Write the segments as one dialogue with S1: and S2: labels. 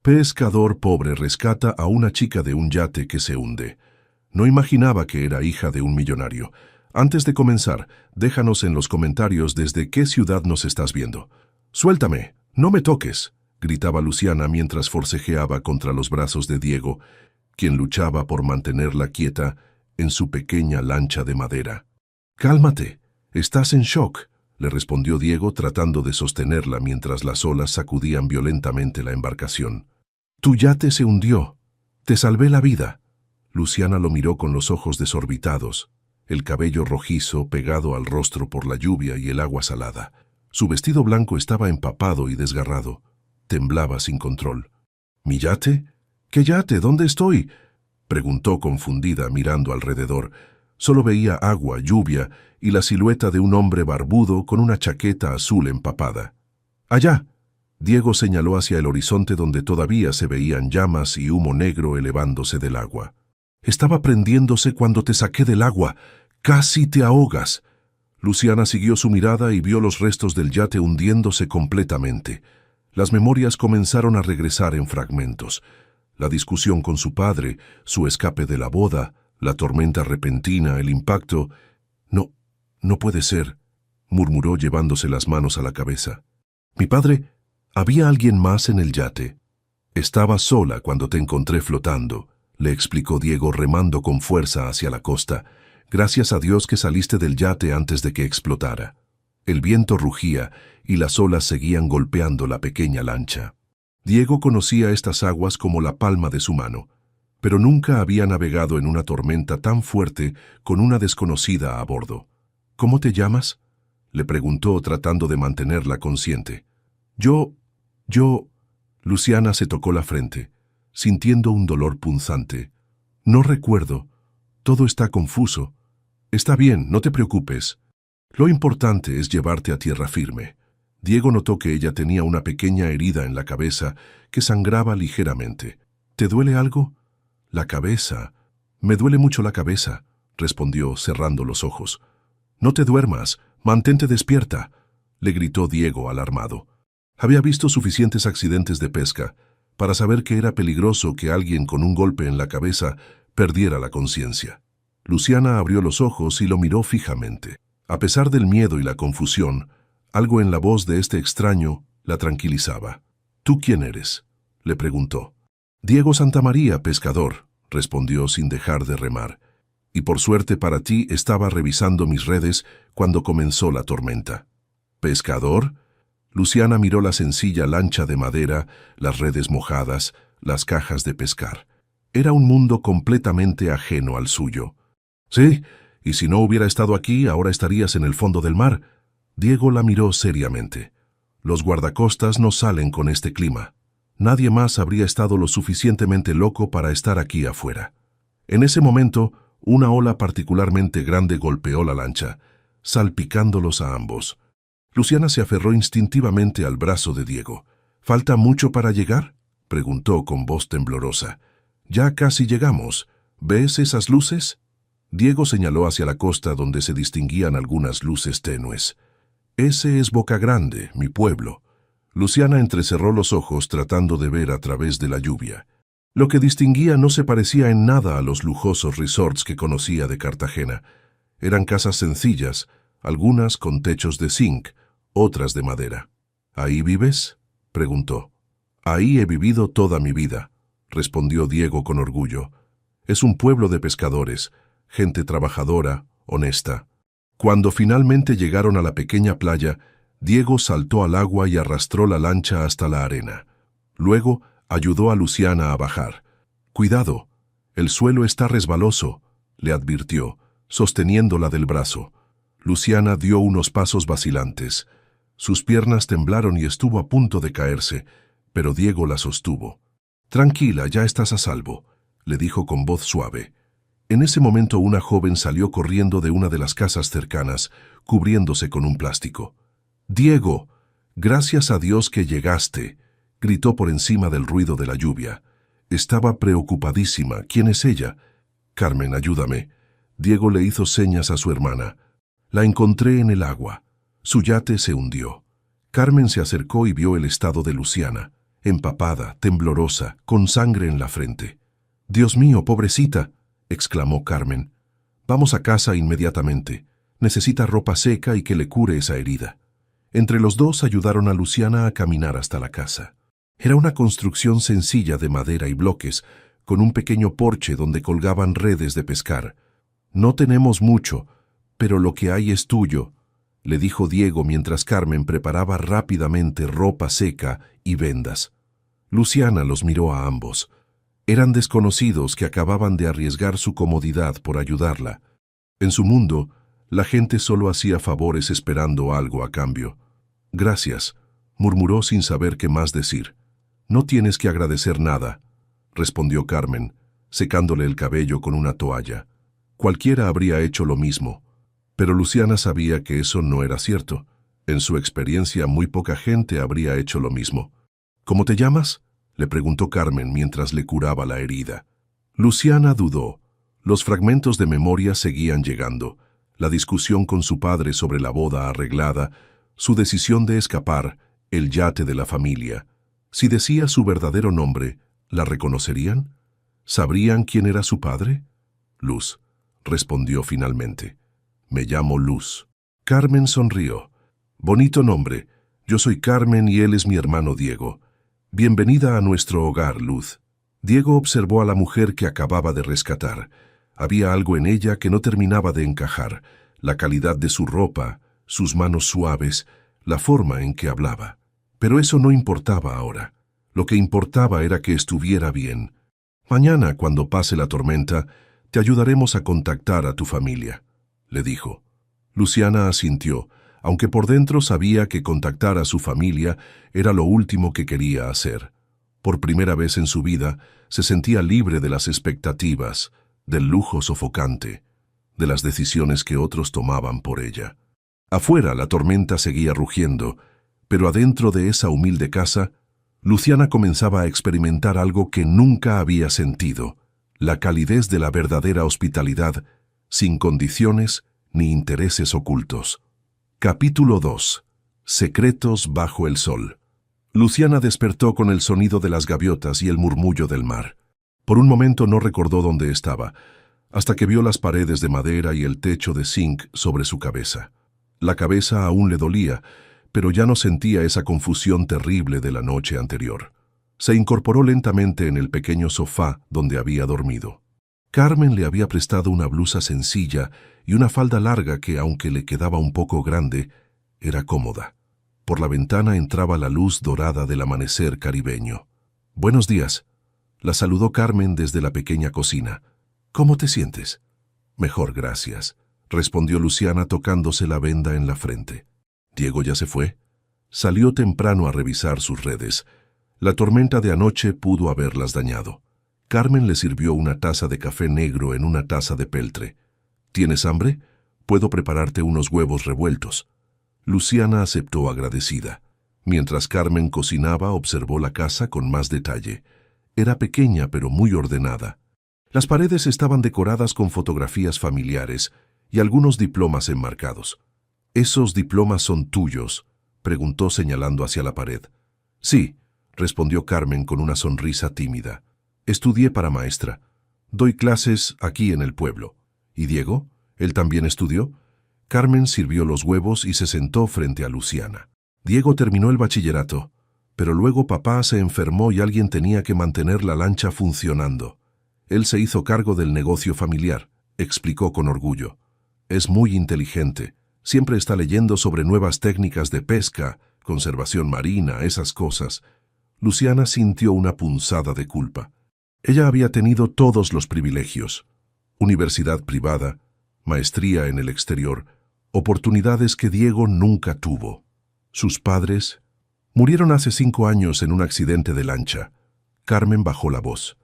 S1: Pescador pobre rescata a una chica de un yate que se hunde. No imaginaba que era hija de un millonario. Antes de comenzar, déjanos en los comentarios desde qué ciudad nos estás viendo. «Suéltame, no me toques», gritaba Luciana mientras forcejeaba contra los brazos de Diego, quien luchaba por mantenerla quieta en su pequeña lancha de madera. «Cálmate, estás en shock», le respondió Diego tratando de sostenerla mientras las olas sacudían violentamente la embarcación. «Tu yate se hundió. Te salvé la vida». Luciana lo miró con los ojos desorbitados, el cabello rojizo pegado al rostro por la lluvia y el agua salada. Su vestido blanco estaba empapado y desgarrado. Temblaba sin control. «¿Mi yate? ¿Qué yate? ¿Dónde estoy?», preguntó confundida mirando alrededor. Solo veía agua, lluvia y la silueta de un hombre barbudo con una chaqueta azul empapada. «Allá», Diego señaló hacia el horizonte donde todavía se veían llamas y humo negro elevándose del agua. «Estaba prendiéndose cuando te saqué del agua. Casi te ahogas». Luciana siguió su mirada y vio los restos del yate hundiéndose completamente. Las memorias comenzaron a regresar en fragmentos. La discusión con su padre, su escape de la boda, la tormenta repentina, el impacto. No puede ser», murmuró llevándose las manos a la cabeza. «Mi padre, ¿había alguien más en el yate?» «Estaba sola cuando te encontré flotando», le explicó Diego remando con fuerza hacia la costa. «Gracias a Dios que saliste del yate antes de que explotara». El viento rugía y las olas seguían golpeando la pequeña lancha. Diego conocía estas aguas como la palma de su mano, pero nunca había navegado en una tormenta tan fuerte con una desconocida a bordo. «¿Cómo te llamas?», le preguntó tratando de mantenerla consciente. Yo... Luciana se tocó la frente, sintiendo un dolor punzante. «No recuerdo. Todo está confuso. Está bien, no te preocupes. Lo importante es llevarte a tierra firme». Diego notó que ella tenía una pequeña herida en la cabeza que sangraba ligeramente. «¿Te duele algo?» «La cabeza. Me duele mucho la cabeza», respondió cerrando los ojos. «No te duermas, mantente despierta», le gritó Diego alarmado. Había visto suficientes accidentes de pesca para saber que era peligroso que alguien con un golpe en la cabeza perdiera la conciencia. Luciana abrió los ojos y lo miró fijamente. A pesar del miedo y la confusión, algo en la voz de este extraño la tranquilizaba. «¿Tú quién eres?», le preguntó. «Diego Santamaría, pescador», respondió sin dejar de remar. «Y por suerte para ti estaba revisando mis redes cuando comenzó la tormenta». «¿Pescador?». Luciana miró la sencilla lancha de madera, las redes mojadas, las cajas de pescar. Era un mundo completamente ajeno al suyo. «Sí, y si no hubiera estado aquí, ahora estarías en el fondo del mar». Diego la miró seriamente. «Los guardacostas no salen con este clima. Nadie más habría estado lo suficientemente loco para estar aquí afuera». En ese momento, una ola particularmente grande golpeó la lancha, salpicándolos a ambos. Luciana se aferró instintivamente al brazo de Diego. «¿Falta mucho para llegar?», preguntó con voz temblorosa. «Ya casi llegamos. ¿Ves esas luces?». Diego señaló hacia la costa donde se distinguían algunas luces tenues. «Ese es Boca Grande, mi pueblo». Luciana entrecerró los ojos tratando de ver a través de la lluvia. Lo que distinguía no se parecía en nada a los lujosos resorts que conocía de Cartagena. Eran casas sencillas, algunas con techos de zinc, otras de madera. «¿Ahí vives?», preguntó. «Ahí he vivido toda mi vida», respondió Diego con orgullo. «Es un pueblo de pescadores, gente trabajadora, honesta». Cuando finalmente llegaron a la pequeña playa, Diego saltó al agua y arrastró la lancha hasta la arena. Luego ayudó a Luciana a bajar. «Cuidado, el suelo está resbaloso», le advirtió, sosteniéndola del brazo. Luciana dio unos pasos vacilantes. Sus piernas temblaron y estuvo a punto de caerse, pero Diego la sostuvo. «Tranquila, ya estás a salvo», le dijo con voz suave. En ese momento una joven salió corriendo de una de las casas cercanas, cubriéndose con un plástico. «Diego, gracias a Dios que llegaste», gritó por encima del ruido de la lluvia. Estaba preocupadísima. «¿Quién es ella?». «Carmen, ayúdame». Diego le hizo señas a su hermana. «La encontré en el agua. Su yate se hundió». Carmen se acercó y vio el estado de Luciana. empapada, temblorosa, con sangre en la frente. «Dios mío, pobrecita», exclamó Carmen. «Vamos a casa inmediatamente. Necesita ropa seca y que le cure esa herida». Entre los dos ayudaron a Luciana a caminar hasta la casa. Era una construcción sencilla de madera y bloques, con un pequeño porche donde colgaban redes de pescar. «No tenemos mucho, pero lo que hay es tuyo», le dijo Diego mientras Carmen preparaba rápidamente ropa seca y vendas. Luciana los miró a ambos. Eran desconocidos que acababan de arriesgar su comodidad por ayudarla. En su mundo, la gente solo hacía favores esperando algo a cambio. «Gracias», murmuró sin saber qué más decir. «No tienes que agradecer nada», respondió Carmen, secándole el cabello con una toalla. Cualquiera habría hecho lo mismo. Pero Luciana sabía que eso no era cierto. En su experiencia, muy poca gente habría hecho lo mismo. «¿Cómo te llamas?», le preguntó Carmen mientras le curaba la herida. Luciana dudó. Los fragmentos de memoria seguían llegando. La discusión con su padre sobre la boda arreglada, su decisión de escapar, el yate de la familia. Si decía su verdadero nombre, ¿la reconocerían? ¿Sabrían quién era su padre? «Luz», respondió finalmente. «Me llamo Luz». Carmen sonrió. «Bonito nombre. Yo soy Carmen y él es mi hermano Diego. Bienvenida a nuestro hogar, Luz». Diego observó a la mujer que acababa de rescatar. Había algo en ella que no terminaba de encajar: la calidad de su ropa, sus manos suaves, la forma en que hablaba. Pero eso no importaba ahora. Lo que importaba era que estuviera bien. «Mañana, cuando pase la tormenta, te ayudaremos a contactar a tu familia», le dijo. Luciana asintió, aunque por dentro sabía que contactar a su familia era lo último que quería hacer. Por primera vez en su vida, se sentía libre de las expectativas, del lujo sofocante, de las decisiones que otros tomaban por ella. Afuera la tormenta seguía rugiendo, pero adentro de esa humilde casa, Luciana comenzaba a experimentar algo que nunca había sentido: la calidez de la verdadera hospitalidad, sin condiciones ni intereses ocultos. Capítulo 2. Secretos bajo el sol. Luciana despertó con el sonido de las gaviotas y el murmullo del mar. Por un momento no recordó dónde estaba, hasta que vio las paredes de madera y el techo de zinc sobre su cabeza. La cabeza aún le dolía, pero ya no sentía esa confusión terrible de la noche anterior. Se incorporó lentamente en el pequeño sofá donde había dormido. Carmen le había prestado una blusa sencilla y una falda larga que, aunque le quedaba un poco grande, era cómoda. Por la ventana entraba la luz dorada del amanecer caribeño. «Buenos días», la saludó Carmen desde la pequeña cocina. «¿Cómo te sientes?» «Mejor, gracias», respondió Luciana tocándose la venda en la frente. «¿Diego ya se fue?» Salió temprano a revisar sus redes. La tormenta de anoche pudo haberlas dañado. Carmen le sirvió una taza de café negro en una taza de peltre. «¿Tienes hambre? Puedo prepararte unos huevos revueltos». Luciana aceptó agradecida. Mientras Carmen cocinaba, observó la casa con más detalle. Era pequeña pero muy ordenada. Las paredes estaban decoradas con fotografías familiares y algunos diplomas enmarcados. «¿Esos diplomas son tuyos?», preguntó señalando hacia la pared. «Sí», respondió Carmen con una sonrisa tímida. «Estudié para maestra. Doy clases aquí en el pueblo». «¿Y Diego? ¿Él también estudió?». Carmen sirvió los huevos y se sentó frente a Luciana. «Diego terminó el bachillerato, pero luego papá se enfermó y alguien tenía que mantener la lancha funcionando. Él se hizo cargo del negocio familiar», explicó con orgullo. «Es muy inteligente. Siempre está leyendo sobre nuevas técnicas de pesca, conservación marina, esas cosas». Luciana sintió una punzada de culpa. Ella había tenido todos los privilegios: universidad privada, maestría en el exterior, oportunidades que Diego nunca tuvo. Sus padres murieron hace 5 años en un accidente de lancha. Carmen bajó la voz.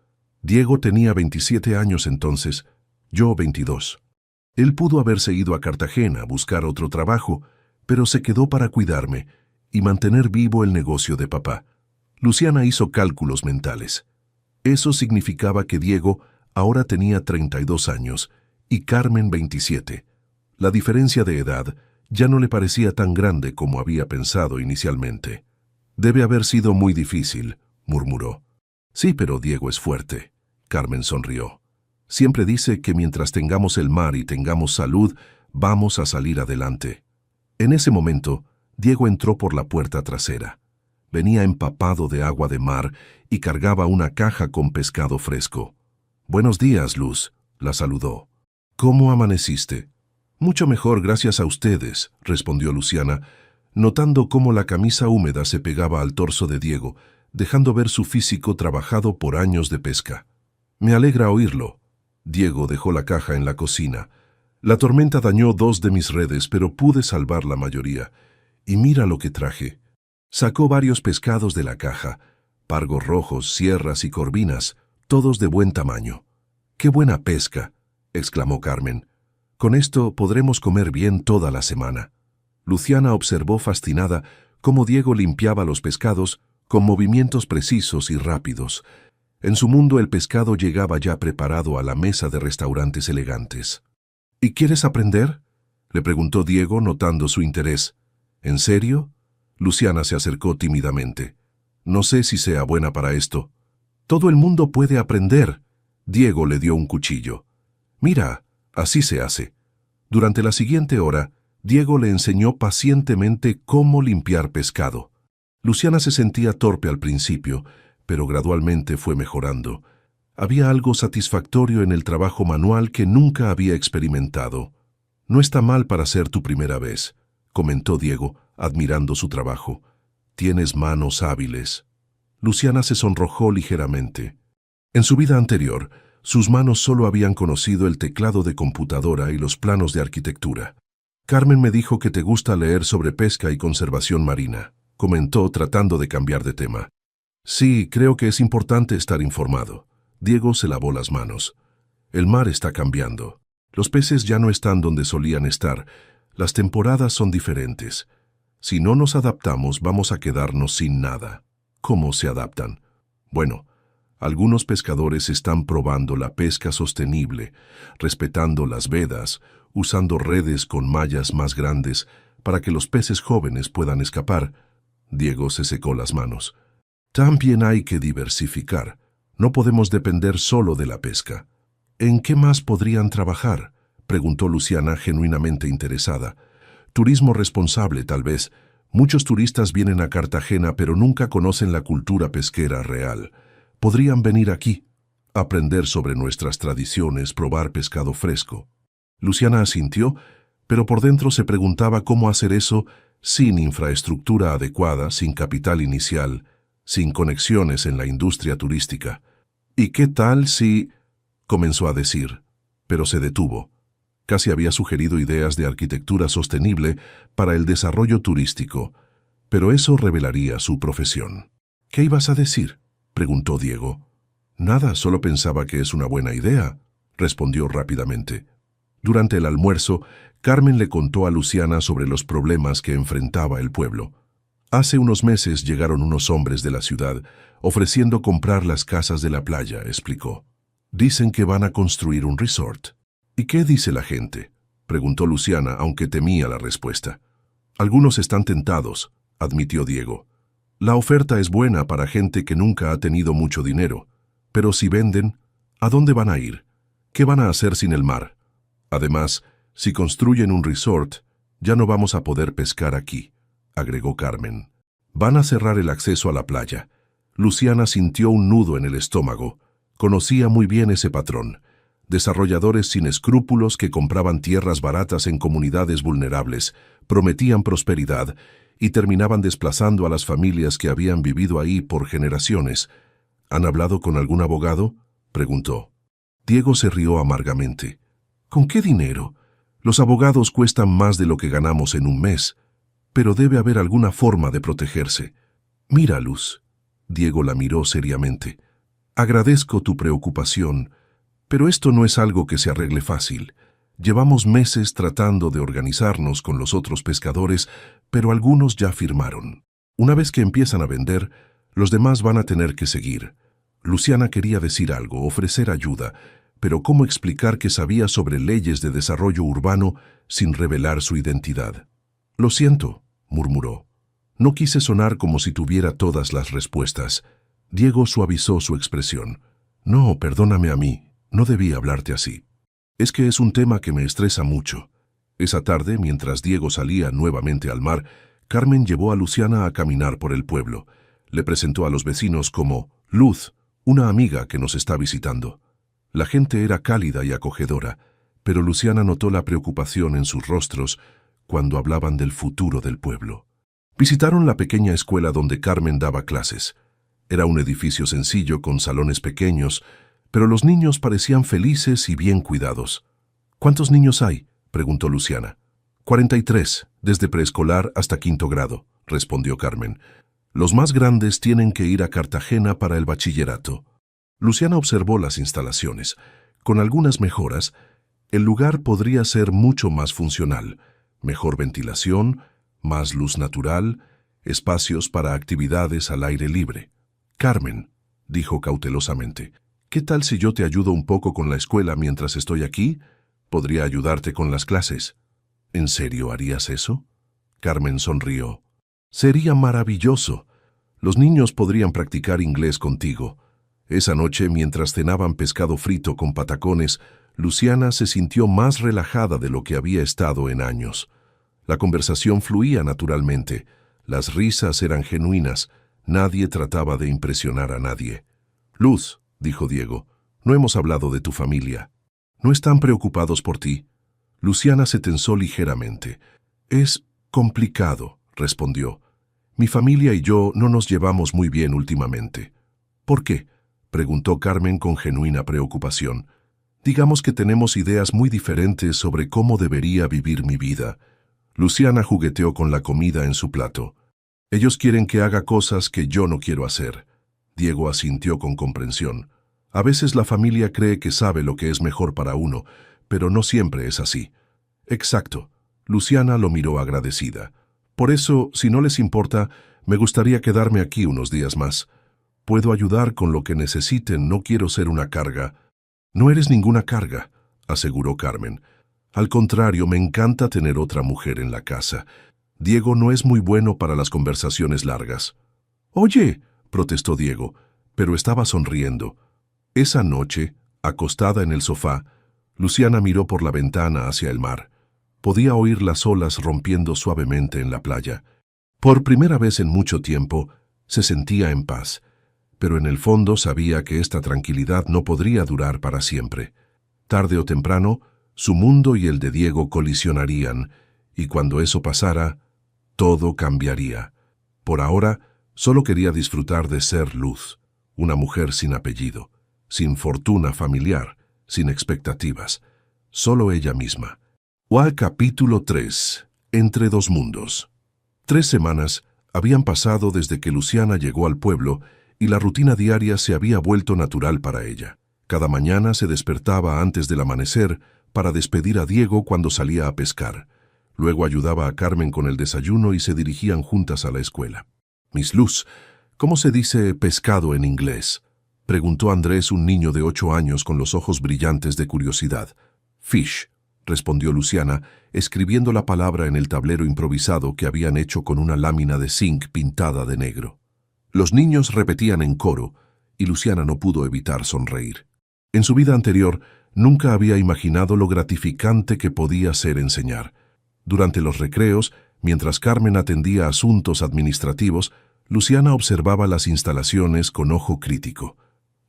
S1: Diego tenía 27 años entonces, yo 22. Él pudo haberse ido a Cartagena a buscar otro trabajo, pero se quedó para cuidarme y mantener vivo el negocio de papá. Luciana hizo cálculos mentales. Eso significaba que Diego ahora tenía 32 años y Carmen 27. La diferencia de edad ya no le parecía tan grande como había pensado inicialmente. «Debe haber sido muy difícil», murmuró. Sí, pero Diego es fuerte. Carmen sonrió. Siempre dice que mientras tengamos el mar y tengamos salud, vamos a salir adelante. En ese momento, Diego entró por la puerta trasera. Venía empapado de agua de mar y cargaba una caja con pescado fresco. «Buenos días, Luz», la saludó. «¿Cómo amaneciste?» «Mucho mejor, gracias a ustedes», respondió Luciana, notando cómo la camisa húmeda se pegaba al torso de Diego, dejando ver su físico trabajado por años de pesca. «Me alegra oírlo». Diego dejó la caja en la cocina. «La tormenta dañó 2 de mis redes, pero pude salvar la mayoría. Y mira lo que traje». Sacó varios pescados de la caja, pargos rojos, sierras y corvinas, todos de buen tamaño. «¡Qué buena pesca!», exclamó Carmen. «Con esto podremos comer bien toda la semana». Luciana observó fascinada cómo Diego limpiaba los pescados con movimientos precisos y rápidos. En su mundo el pescado llegaba ya preparado a la mesa de restaurantes elegantes. «¿Y quieres aprender?», le preguntó Diego, notando su interés. «¿En serio?». Luciana se acercó tímidamente. «No sé si sea buena para esto». «Todo el mundo puede aprender». Diego le dio un cuchillo. «Mira, así se hace». Durante la siguiente hora, Diego le enseñó pacientemente cómo limpiar pescado. Luciana se sentía torpe al principio, pero gradualmente fue mejorando. Había algo satisfactorio en el trabajo manual que nunca había experimentado. «No está mal para ser tu primera vez», comentó Diego, admirando su trabajo. «Tienes manos hábiles». Luciana se sonrojó ligeramente. En su vida anterior, sus manos solo habían conocido el teclado de computadora y los planos de arquitectura. «Carmen me dijo que te gusta leer sobre pesca y conservación marina», comentó tratando de cambiar de tema. «Sí, creo que es importante estar informado». Diego se lavó las manos. «El mar está cambiando. Los peces ya no están donde solían estar. Las temporadas son diferentes. Si no nos adaptamos, vamos a quedarnos sin nada». «¿Cómo se adaptan?». «Bueno, algunos pescadores están probando la pesca sostenible, respetando las vedas, usando redes con mallas más grandes para que los peces jóvenes puedan escapar». Diego se secó las manos. «También hay que diversificar. No podemos depender solo de la pesca». «¿En qué más podrían trabajar?», preguntó Luciana, genuinamente interesada. «Turismo responsable, tal vez. Muchos turistas vienen a Cartagena, pero nunca conocen la cultura pesquera real. Podrían venir aquí, aprender sobre nuestras tradiciones, probar pescado fresco». Luciana asintió, pero por dentro se preguntaba cómo hacer eso sin infraestructura adecuada, sin capital inicial, sin conexiones en la industria turística. «¿Y qué tal si...?», comenzó a decir, pero se detuvo. Casi había sugerido ideas de arquitectura sostenible para el desarrollo turístico, pero eso revelaría su profesión. «¿Qué ibas a decir?», preguntó Diego. «Nada, solo pensaba que es una buena idea», respondió rápidamente. Durante el almuerzo, Carmen le contó a Luciana sobre los problemas que enfrentaba el pueblo. «Hace unos meses llegaron unos hombres de la ciudad ofreciendo comprar las casas de la playa», explicó. «Dicen que van a construir un resort». «¿Y qué dice la gente?», preguntó Luciana, aunque temía la respuesta. «Algunos están tentados», admitió Diego. «La oferta es buena para gente que nunca ha tenido mucho dinero. Pero si venden, ¿a dónde van a ir? ¿Qué van a hacer sin el mar? Además, si construyen un resort, ya no vamos a poder pescar aquí», agregó Carmen. «Van a cerrar el acceso a la playa». Luciana sintió un nudo en el estómago. Conocía muy bien ese patrón. Desarrolladores sin escrúpulos que compraban tierras baratas en comunidades vulnerables, prometían prosperidad y terminaban desplazando a las familias que habían vivido ahí por generaciones. «¿Han hablado con algún abogado?», preguntó. Diego se rió amargamente. «¿Con qué dinero? Los abogados cuestan más de lo que ganamos en un mes, pero debe haber alguna forma de protegerse». «Mira, Luz», Diego la miró seriamente, «agradezco tu preocupación, pero esto no es algo que se arregle fácil. Llevamos meses tratando de organizarnos con los otros pescadores, pero algunos ya firmaron. Una vez que empiezan a vender, los demás van a tener que seguir». Luciana quería decir algo, ofrecer ayuda, pero ¿cómo explicar que sabía sobre leyes de desarrollo urbano sin revelar su identidad? «Lo siento», murmuró. «No quise sonar como si tuviera todas las respuestas». Diego suavizó su expresión. No, perdóname a mí, no debí hablarte así. Es que es un tema que me estresa mucho. Esa tarde, mientras Diego salía nuevamente al mar, Carmen llevó a Luciana a caminar por el pueblo. Le presentó a los vecinos como Luz, una amiga que nos está visitando. La gente era cálida y acogedora, pero Luciana notó la preocupación en sus rostros cuando hablaban del futuro del pueblo. Visitaron la pequeña escuela donde Carmen daba clases. Era un edificio sencillo con salones pequeños, pero los niños parecían felices y bien cuidados. ¿Cuántos niños hay?, preguntó Luciana. 43, desde preescolar hasta 5º grado, respondió Carmen. Los más grandes tienen que ir a Cartagena para el bachillerato. Luciana observó las instalaciones. Con algunas mejoras, el lugar podría ser mucho más funcional. Mejor ventilación, más luz natural, espacios para actividades al aire libre. Carmen, dijo cautelosamente, ¿qué tal si yo te ayudo un poco con la escuela mientras estoy aquí? Podría ayudarte con las clases. ¿En serio harías eso? Carmen sonrió. Sería maravilloso. Los niños podrían practicar inglés contigo. Esa noche, mientras cenaban pescado frito con patacones, Luciana se sintió más relajada de lo que había estado en años. La conversación fluía naturalmente. Las risas eran genuinas. Nadie trataba de impresionar a nadie. Luz, dijo Diego, no hemos hablado de tu familia. ¿No están preocupados por ti? Luciana se tensó ligeramente. Es complicado, respondió. Mi familia y yo no nos llevamos muy bien últimamente. ¿Por qué?, preguntó Carmen con genuina preocupación. Digamos que tenemos ideas muy diferentes sobre cómo debería vivir mi vida. Luciana jugueteó con la comida en su plato. Ellos quieren que haga cosas que yo no quiero hacer. Diego asintió con comprensión. A veces la familia cree que sabe lo que es mejor para uno, pero no siempre es así. Exacto. Luciana lo miró agradecida. Por eso, si no les importa, me gustaría quedarme aquí unos días más. Puedo ayudar con lo que necesiten, no quiero ser una carga. No eres ninguna carga, aseguró Carmen. Al contrario, me encanta tener otra mujer en la casa. Diego no es muy bueno para las conversaciones largas. Oye, protestó Diego, pero estaba sonriendo. Esa noche, acostada en el sofá, Luciana miró por la ventana hacia el mar. Podía oír las olas rompiendo suavemente en la playa. Por primera vez en mucho tiempo, se sentía en paz, pero en el fondo sabía que esta tranquilidad no podría durar para siempre. Tarde o temprano, su mundo y el de Diego colisionarían, y cuando eso pasara, todo cambiaría. Por ahora, solo quería disfrutar de ser Luz, una mujer sin apellido, sin fortuna familiar, sin expectativas, solo ella misma. Capítulo 3. Entre dos mundos. 3 semanas habían pasado desde que Luciana llegó al pueblo y la rutina diaria se había vuelto natural para ella. Cada mañana se despertaba antes del amanecer para despedir a Diego cuando salía a pescar. Luego ayudaba a Carmen con el desayuno y se dirigían juntas a la escuela. Miss Luz, ¿cómo se dice pescado en inglés?, preguntó Andrés, un niño de 8 años con los ojos brillantes de curiosidad. Fish, respondió Luciana, escribiendo la palabra en el tablero improvisado que habían hecho con una lámina de zinc pintada de negro. Los niños repetían en coro, y Luciana no pudo evitar sonreír. En su vida anterior, nunca había imaginado lo gratificante que podía ser enseñar. Durante los recreos, mientras Carmen atendía asuntos administrativos, Luciana observaba las instalaciones con ojo crítico.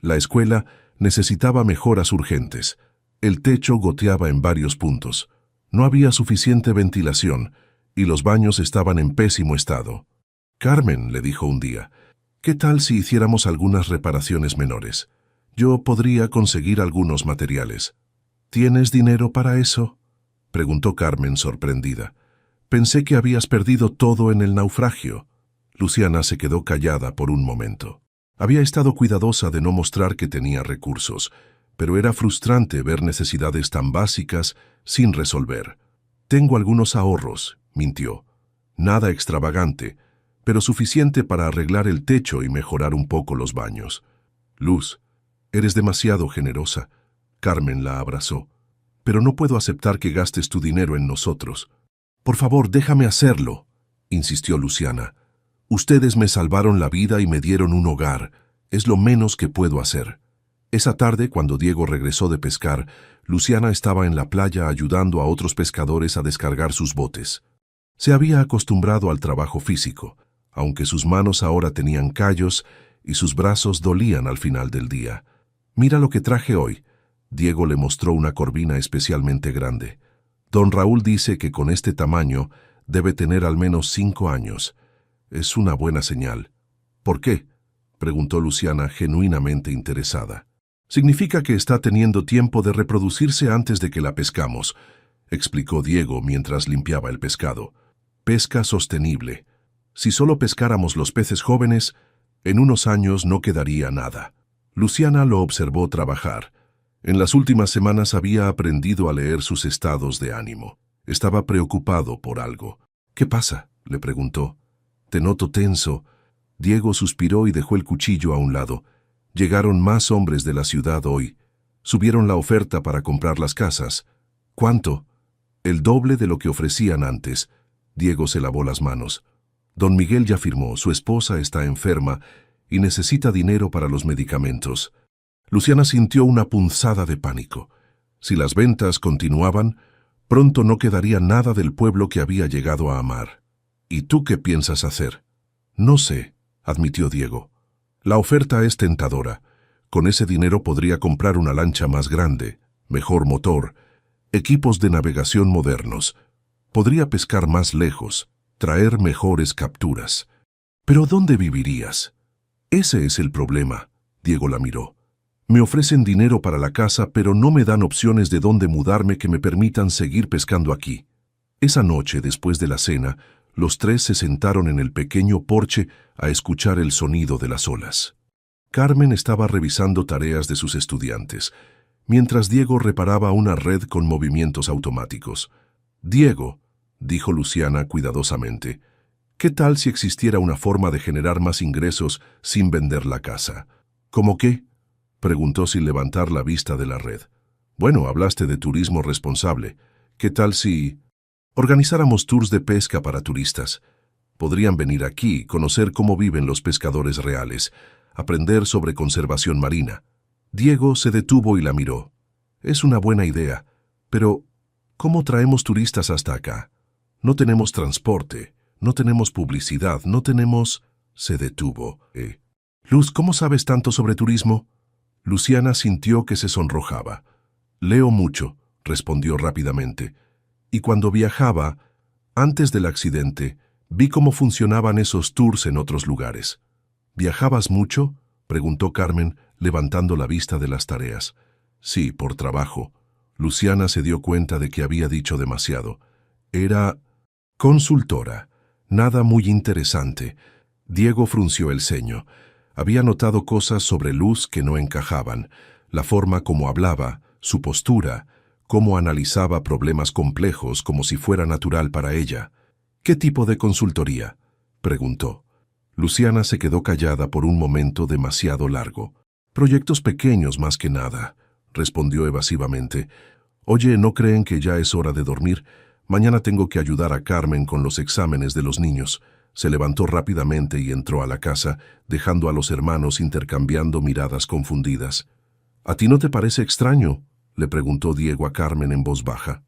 S1: La escuela necesitaba mejoras urgentes. El techo goteaba en varios puntos. No había suficiente ventilación, y los baños estaban en pésimo estado. Carmen, le dijo un día, ¿qué tal si hiciéramos algunas reparaciones menores? Yo podría conseguir algunos materiales. ¿Tienes dinero para eso?, preguntó Carmen sorprendida. Pensé que habías perdido todo en el naufragio. Luciana se quedó callada por un momento. Había estado cuidadosa de no mostrar que tenía recursos, pero era frustrante ver necesidades tan básicas sin resolver. Tengo algunos ahorros, mintió. Nada extravagante, pero suficiente para arreglar el techo y mejorar un poco los baños. Luz, eres demasiado generosa. Carmen la abrazó. Pero no puedo aceptar que gastes tu dinero en nosotros. Por favor, déjame hacerlo, insistió Luciana. Ustedes me salvaron la vida y me dieron un hogar. Es lo menos que puedo hacer. Esa tarde, cuando Diego regresó de pescar, Luciana estaba en la playa ayudando a otros pescadores a descargar sus botes. Se había acostumbrado al trabajo físico, aunque sus manos ahora tenían callos y sus brazos dolían al final del día. «Mira lo que traje hoy». Diego le mostró una corvina especialmente grande. Don Raúl dice que con este tamaño debe tener al menos 5 años. Es una buena señal. «¿Por qué?», preguntó Luciana, genuinamente interesada. «Significa que está teniendo tiempo de reproducirse antes de que la pescamos», explicó Diego mientras limpiaba el pescado. «Pesca sostenible. Si solo pescáramos los peces jóvenes, en unos años no quedaría nada». Luciana lo observó trabajar. En las últimas semanas había aprendido a leer sus estados de ánimo. Estaba preocupado por algo. «¿Qué pasa?», le preguntó. «Te noto tenso». Diego suspiró y dejó el cuchillo a un lado. «Llegaron más hombres de la ciudad hoy. Subieron la oferta para comprar las casas». «¿Cuánto?». «El doble de lo que ofrecían antes». Diego se lavó las manos. «Don Miguel ya firmó, su esposa está enferma y necesita dinero para los medicamentos». Luciana sintió una punzada de pánico. Si las ventas continuaban, pronto no quedaría nada del pueblo que había llegado a amar. «¿Y tú qué piensas hacer?». «No sé», admitió Diego. «La oferta es tentadora. Con ese dinero podría comprar una lancha más grande, mejor motor, equipos de navegación modernos. Podría pescar más lejos, traer mejores capturas. Pero ¿dónde vivirías?». «Ese es el problema», Diego la miró. «Me ofrecen dinero para la casa, pero no me dan opciones de dónde mudarme que me permitan seguir pescando aquí». Esa noche, después de la cena, los tres se sentaron en el pequeño porche a escuchar el sonido de las olas. Carmen estaba revisando tareas de sus estudiantes, mientras Diego reparaba una red con movimientos automáticos. «Diego», dijo Luciana cuidadosamente, «¿qué tal si existiera una forma de generar más ingresos sin vender la casa?». «¿Cómo qué?», preguntó sin levantar la vista de la red. «Bueno, hablaste de turismo responsable. ¿Qué tal si organizáramos tours de pesca para turistas? Podrían venir aquí, conocer cómo viven los pescadores reales, aprender sobre conservación marina». Diego se detuvo y la miró. «Es una buena idea, pero ¿cómo traemos turistas hasta acá? No tenemos transporte, no tenemos publicidad, no tenemos...». Se detuvo. «Luz, ¿cómo sabes tanto sobre turismo?». Luciana sintió que se sonrojaba. «Leo mucho», respondió rápidamente. «Y cuando viajaba, antes del accidente, vi cómo funcionaban esos tours en otros lugares». «¿Viajabas mucho?», preguntó Carmen, levantando la vista de las tareas. «Sí, por trabajo». Luciana se dio cuenta de que había dicho demasiado. «Era consultora. Nada muy interesante». Diego frunció el ceño. Había notado cosas sobre Luz que no encajaban: la forma como hablaba, su postura, cómo analizaba problemas complejos como si fuera natural para ella. «¿Qué tipo de consultoría?», preguntó. Luciana se quedó callada por un momento demasiado largo. «Proyectos pequeños más que nada», respondió evasivamente. «Oye, ¿no creen que ya es hora de dormir? Mañana tengo que ayudar a Carmen con los exámenes de los niños». Se levantó rápidamente y entró a la casa, dejando a los hermanos intercambiando miradas confundidas. «¿A ti no te parece extraño?», le preguntó Diego a Carmen en voz baja.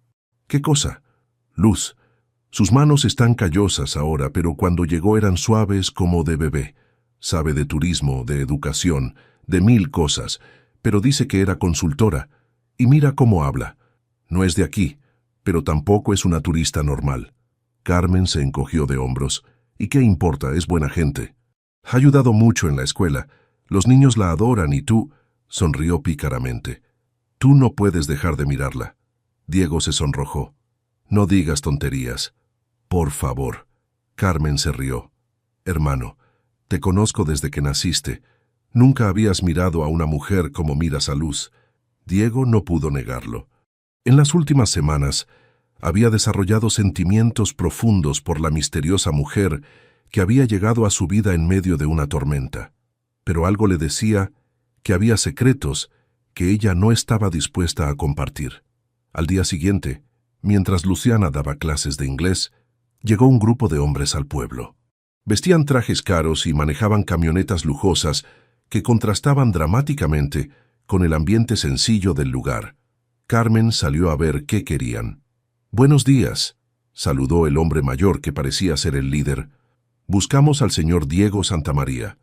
S1: «¿Qué cosa?». «Luz. Sus manos están callosas ahora, pero cuando llegó eran suaves como de bebé. Sabe de turismo, de educación, de 1000 cosas, pero dice que era consultora. Y mira cómo habla. No es de aquí, pero tampoco es una turista normal». Carmen se encogió de hombros. «¿Y qué importa? Es buena gente. Ha ayudado mucho en la escuela. Los niños la adoran y tú...». Sonrió pícaramente. «Tú no puedes dejar de mirarla». Diego se sonrojó. «No digas tonterías. Por favor». Carmen se rió. «Hermano, te conozco desde que naciste. Nunca habías mirado a una mujer como miras a Luz». Diego no pudo negarlo. En las últimas semanas, había desarrollado sentimientos profundos por la misteriosa mujer que había llegado a su vida en medio de una tormenta. Pero algo le decía que había secretos que ella no estaba dispuesta a compartir. Al día siguiente, mientras Luciana daba clases de inglés, llegó un grupo de hombres al pueblo. Vestían trajes caros y manejaban camionetas lujosas que contrastaban dramáticamente con el ambiente sencillo del lugar. Carmen salió a ver qué querían. «Buenos días», saludó el hombre mayor que parecía ser el líder. «Buscamos al señor Diego Santamaría».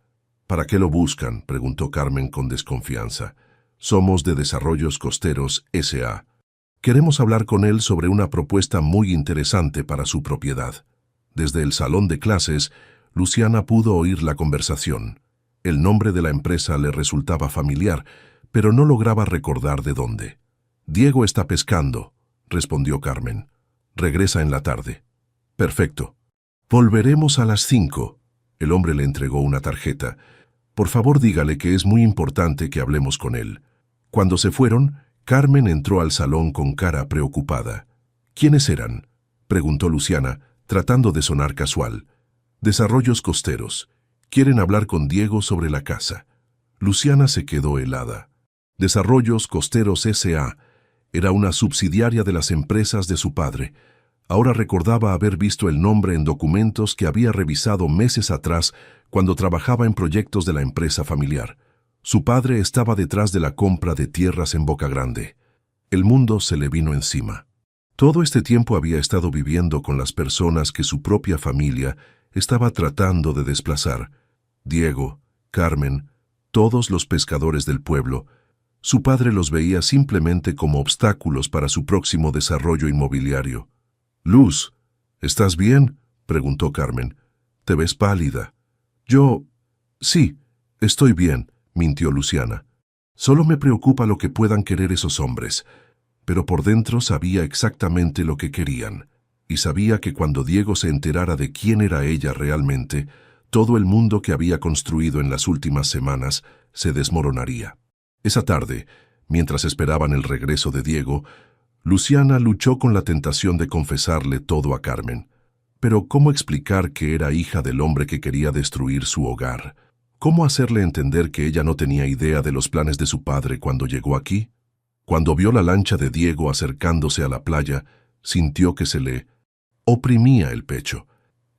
S1: «¿Para qué lo buscan?», preguntó Carmen con desconfianza. «Somos de Desarrollos Costeros S.A. Queremos hablar con él sobre una propuesta muy interesante para su propiedad». Desde el salón de clases, Luciana pudo oír la conversación. El nombre de la empresa le resultaba familiar, pero no lograba recordar de dónde. «Diego está pescando», respondió Carmen. «Regresa en la tarde». «Perfecto. Volveremos a las 5». El hombre le entregó una tarjeta. «Por favor, dígale que es muy importante que hablemos con él». Cuando se fueron, Carmen entró al salón con cara preocupada. «¿Quiénes eran?», preguntó Luciana, tratando de sonar casual. «Desarrollos Costeros. Quieren hablar con Diego sobre la casa». Luciana se quedó helada. Desarrollos Costeros S.A. era una subsidiaria de las empresas de su padre. Ahora recordaba haber visto el nombre en documentos que había revisado meses atrás cuando trabajaba en proyectos de la empresa familiar. Su padre estaba detrás de la compra de tierras en Boca Grande. El mundo se le vino encima. Todo este tiempo había estado viviendo con las personas que su propia familia estaba tratando de desplazar. Diego, Carmen, todos los pescadores del pueblo. Su padre los veía simplemente como obstáculos para su próximo desarrollo inmobiliario. «Luz, ¿estás bien?», preguntó Carmen. «Te ves pálida». «Yo... sí, estoy bien», mintió Luciana. «Solo me preocupa lo que puedan querer esos hombres». Pero por dentro sabía exactamente lo que querían, y sabía que cuando Diego se enterara de quién era ella realmente, todo el mundo que había construido en las últimas semanas se desmoronaría. Esa tarde, mientras esperaban el regreso de Diego, Luciana luchó con la tentación de confesarle todo a Carmen. Pero ¿cómo explicar que era hija del hombre que quería destruir su hogar? ¿Cómo hacerle entender que ella no tenía idea de los planes de su padre cuando llegó aquí? Cuando vio la lancha de Diego acercándose a la playa, sintió que se le oprimía el pecho.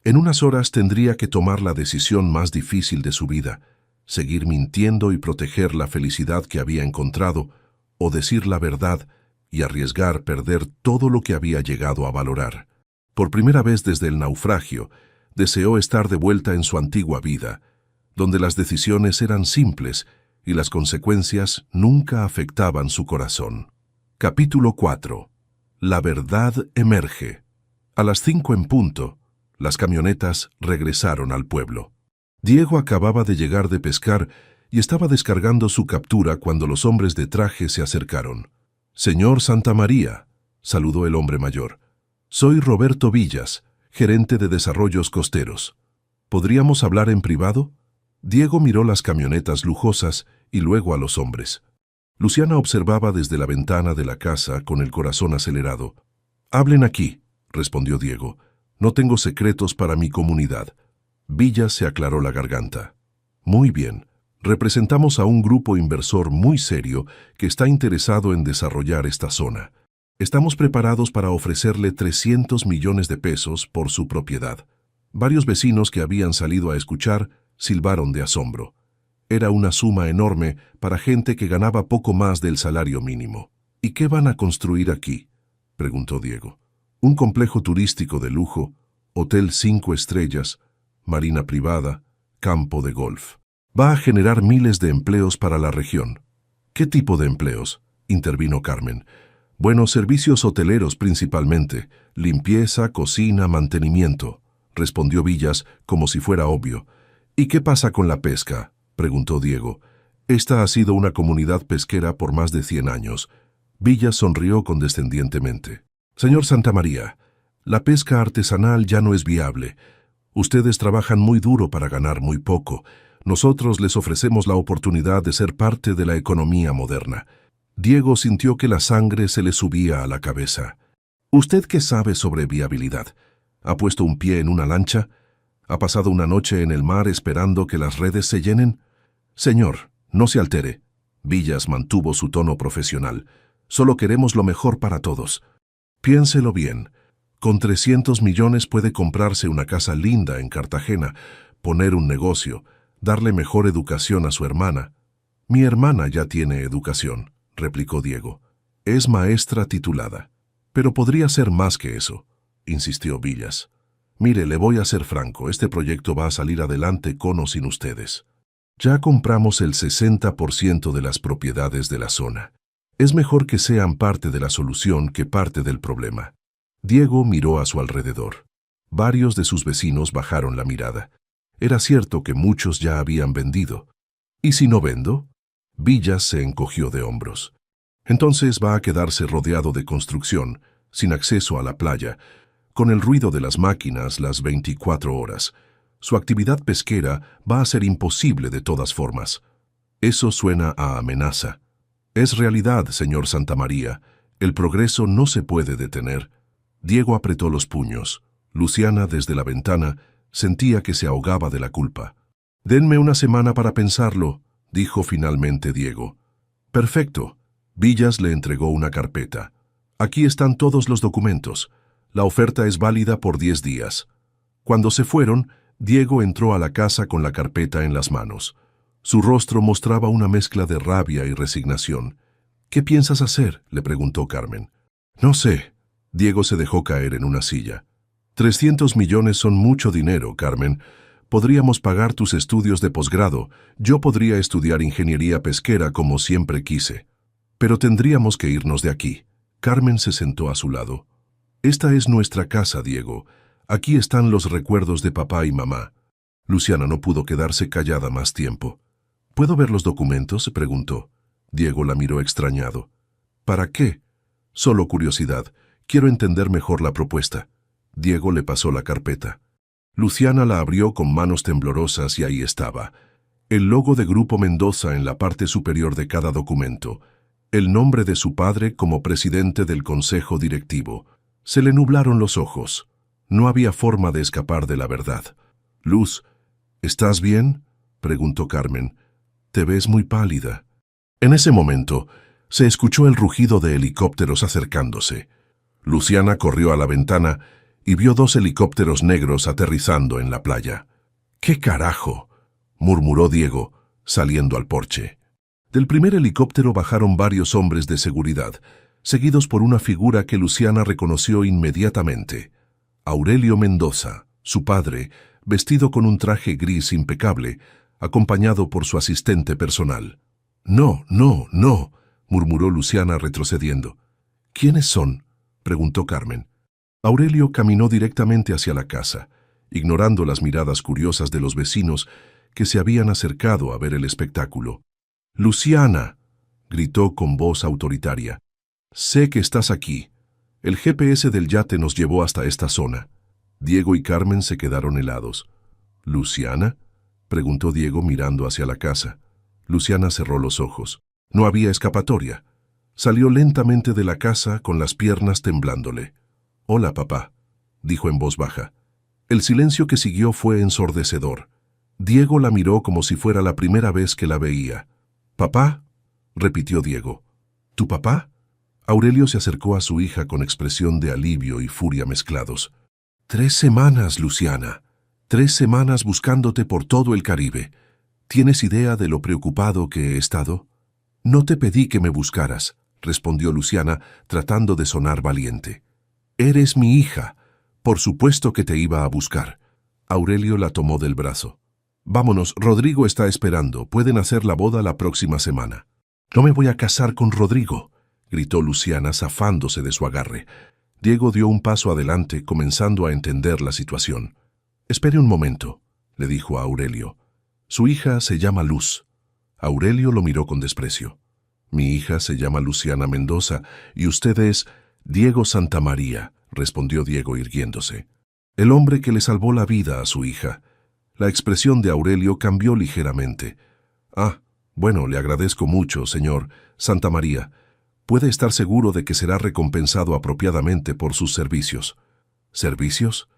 S1: En unas horas tendría que tomar la decisión más difícil de su vida: seguir mintiendo y proteger la felicidad que había encontrado, o decir la verdad y arriesgar perder todo lo que había llegado a valorar. Por primera vez desde el naufragio, deseó estar de vuelta en su antigua vida, donde las decisiones eran simples y las consecuencias nunca afectaban su corazón. Capítulo 4. La verdad emerge. A las 5 en punto, las camionetas regresaron al pueblo. Diego acababa de llegar de pescar y estaba descargando su captura cuando los hombres de traje se acercaron. «Señor Santamaría», saludó el hombre mayor. «Soy Roberto Villas, gerente de Desarrollos Costeros. ¿Podríamos hablar en privado?». Diego miró las camionetas lujosas y luego a los hombres. Luciana observaba desde la ventana de la casa con el corazón acelerado. «Hablen aquí», respondió Diego. «No tengo secretos para mi comunidad». Villas se aclaró la garganta. «Muy bien. Representamos a un grupo inversor muy serio que está interesado en desarrollar esta zona. Estamos preparados para ofrecerle 300 millones de pesos por su propiedad». Varios vecinos que habían salido a escuchar silbaron de asombro. Era una suma enorme para gente que ganaba poco más del salario mínimo. «¿Y qué van a construir aquí?», preguntó Diego. «Un complejo turístico de lujo, hotel 5 estrellas, marina privada, campo de golf. Va a generar miles de empleos para la región». «¿Qué tipo de empleos?», intervino Carmen. «Buenos servicios hoteleros principalmente, limpieza, cocina, mantenimiento», respondió Villas como si fuera obvio. «¿Y qué pasa con la pesca?», preguntó Diego. «Esta ha sido una comunidad pesquera por más de 100 años». Villas sonrió condescendientemente. «Señor Santamaría, la pesca artesanal ya no es viable. Ustedes trabajan muy duro para ganar muy poco. Nosotros les ofrecemos la oportunidad de ser parte de la economía moderna». Diego sintió que la sangre se le subía a la cabeza. «¿Usted qué sabe sobre viabilidad? ¿Ha puesto un pie en una lancha? ¿Ha pasado una noche en el mar esperando que las redes se llenen?». «Señor, no se altere». Villas mantuvo su tono profesional. «Solo queremos lo mejor para todos. Piénselo bien. Con 300 millones puede comprarse una casa linda en Cartagena, poner un negocio, darle mejor educación a su hermana. Mi hermana ya tiene educación, replicó Diego. Es maestra titulada. Pero podría ser más que eso, insistió Villas. Mire, le voy a ser franco, este proyecto va a salir adelante con o sin ustedes. Ya compramos el 60% de las propiedades de la zona. Es mejor que sean parte de la solución que parte del problema. Diego miró a su alrededor. Varios de sus vecinos bajaron la mirada. Era cierto que muchos ya habían vendido. ¿Y si no vendo? Villas se encogió de hombros. Entonces va a quedarse rodeado de construcción, sin acceso a la playa, con el ruido de las máquinas las 24 horas. Su actividad pesquera va a ser imposible de todas formas. Eso suena a amenaza. Es realidad, señor Santamaría. El progreso no se puede detener. Diego apretó los puños. Luciana, desde la ventana, sentía que se ahogaba de la culpa. «Denme una semana para pensarlo», dijo finalmente Diego. «Perfecto». Villas le entregó una carpeta. «Aquí están todos los documentos. La oferta es válida por 10 días». Cuando se fueron, Diego entró a la casa con la carpeta en las manos. Su rostro mostraba una mezcla de rabia y resignación. «¿Qué piensas hacer?», le preguntó Carmen. «No sé». Diego se dejó caer en una silla. 300 millones son mucho dinero, Carmen. Podríamos pagar tus estudios de posgrado. Yo podría estudiar ingeniería pesquera como siempre quise. Pero tendríamos que irnos de aquí. Carmen se sentó a su lado. Esta es nuestra casa, Diego. Aquí están los recuerdos de papá y mamá. Luciana no pudo quedarse callada más tiempo. ¿Puedo ver los documentos?, preguntó. Diego la miró extrañado. ¿Para qué? Solo curiosidad. Quiero entender mejor la propuesta. Diego le pasó la carpeta. Luciana la abrió con manos temblorosas y ahí estaba. El logo de Grupo Mendoza en la parte superior de cada documento. El nombre de su padre como presidente del consejo directivo. Se le nublaron los ojos. No había forma de escapar de la verdad. «Luz, ¿estás bien?», preguntó Carmen. «Te ves muy pálida». En ese momento, se escuchó el rugido de helicópteros acercándose. Luciana corrió a la ventana y vio 2 helicópteros negros aterrizando en la playa. «¿Qué carajo?», murmuró Diego, saliendo al porche. Del primer helicóptero bajaron varios hombres de seguridad, seguidos por una figura que Luciana reconoció inmediatamente. Aurelio Mendoza, su padre, vestido con un traje gris impecable, acompañado por su asistente personal. «No, no, no», murmuró Luciana retrocediendo. «¿Quiénes son?», preguntó Carmen. Aurelio caminó directamente hacia la casa, ignorando las miradas curiosas de los vecinos que se habían acercado a ver el espectáculo. «Luciana», gritó con voz autoritaria, «sé que estás aquí. El GPS del yate nos llevó hasta esta zona». Diego y Carmen se quedaron helados. «¿Luciana?», preguntó Diego mirando hacia la casa. Luciana cerró los ojos. No había escapatoria. Salió lentamente de la casa con las piernas temblándole. «Hola, papá», dijo en voz baja. El silencio que siguió fue ensordecedor. Diego la miró como si fuera la primera vez que la veía. «¿Papá?», repitió Diego. «¿Tu papá?». Aurelio se acercó a su hija con expresión de alivio y furia mezclados. 3 semanas, Luciana. 3 semanas buscándote por todo el Caribe. ¿Tienes idea de lo preocupado que he estado? «No te pedí que me buscaras», respondió Luciana, tratando de sonar valiente. «Eres mi hija. Por supuesto que te iba a buscar». Aurelio la tomó del brazo. «Vámonos, Rodrigo está esperando. Pueden hacer la boda la próxima semana». «No me voy a casar con Rodrigo», gritó Luciana, zafándose de su agarre. Diego dio un paso adelante, comenzando a entender la situación. «Espere un momento», le dijo a Aurelio. «Su hija se llama Luz». Aurelio lo miró con desprecio. «Mi hija se llama Luciana Mendoza y usted es Diego Santamaría», respondió Diego irguiéndose. «El hombre que le salvó la vida a su hija». La expresión de Aurelio cambió ligeramente. «Ah, bueno, le agradezco mucho, señor Santamaría. Puede estar seguro de que será recompensado apropiadamente por sus servicios». «¿Servicios?».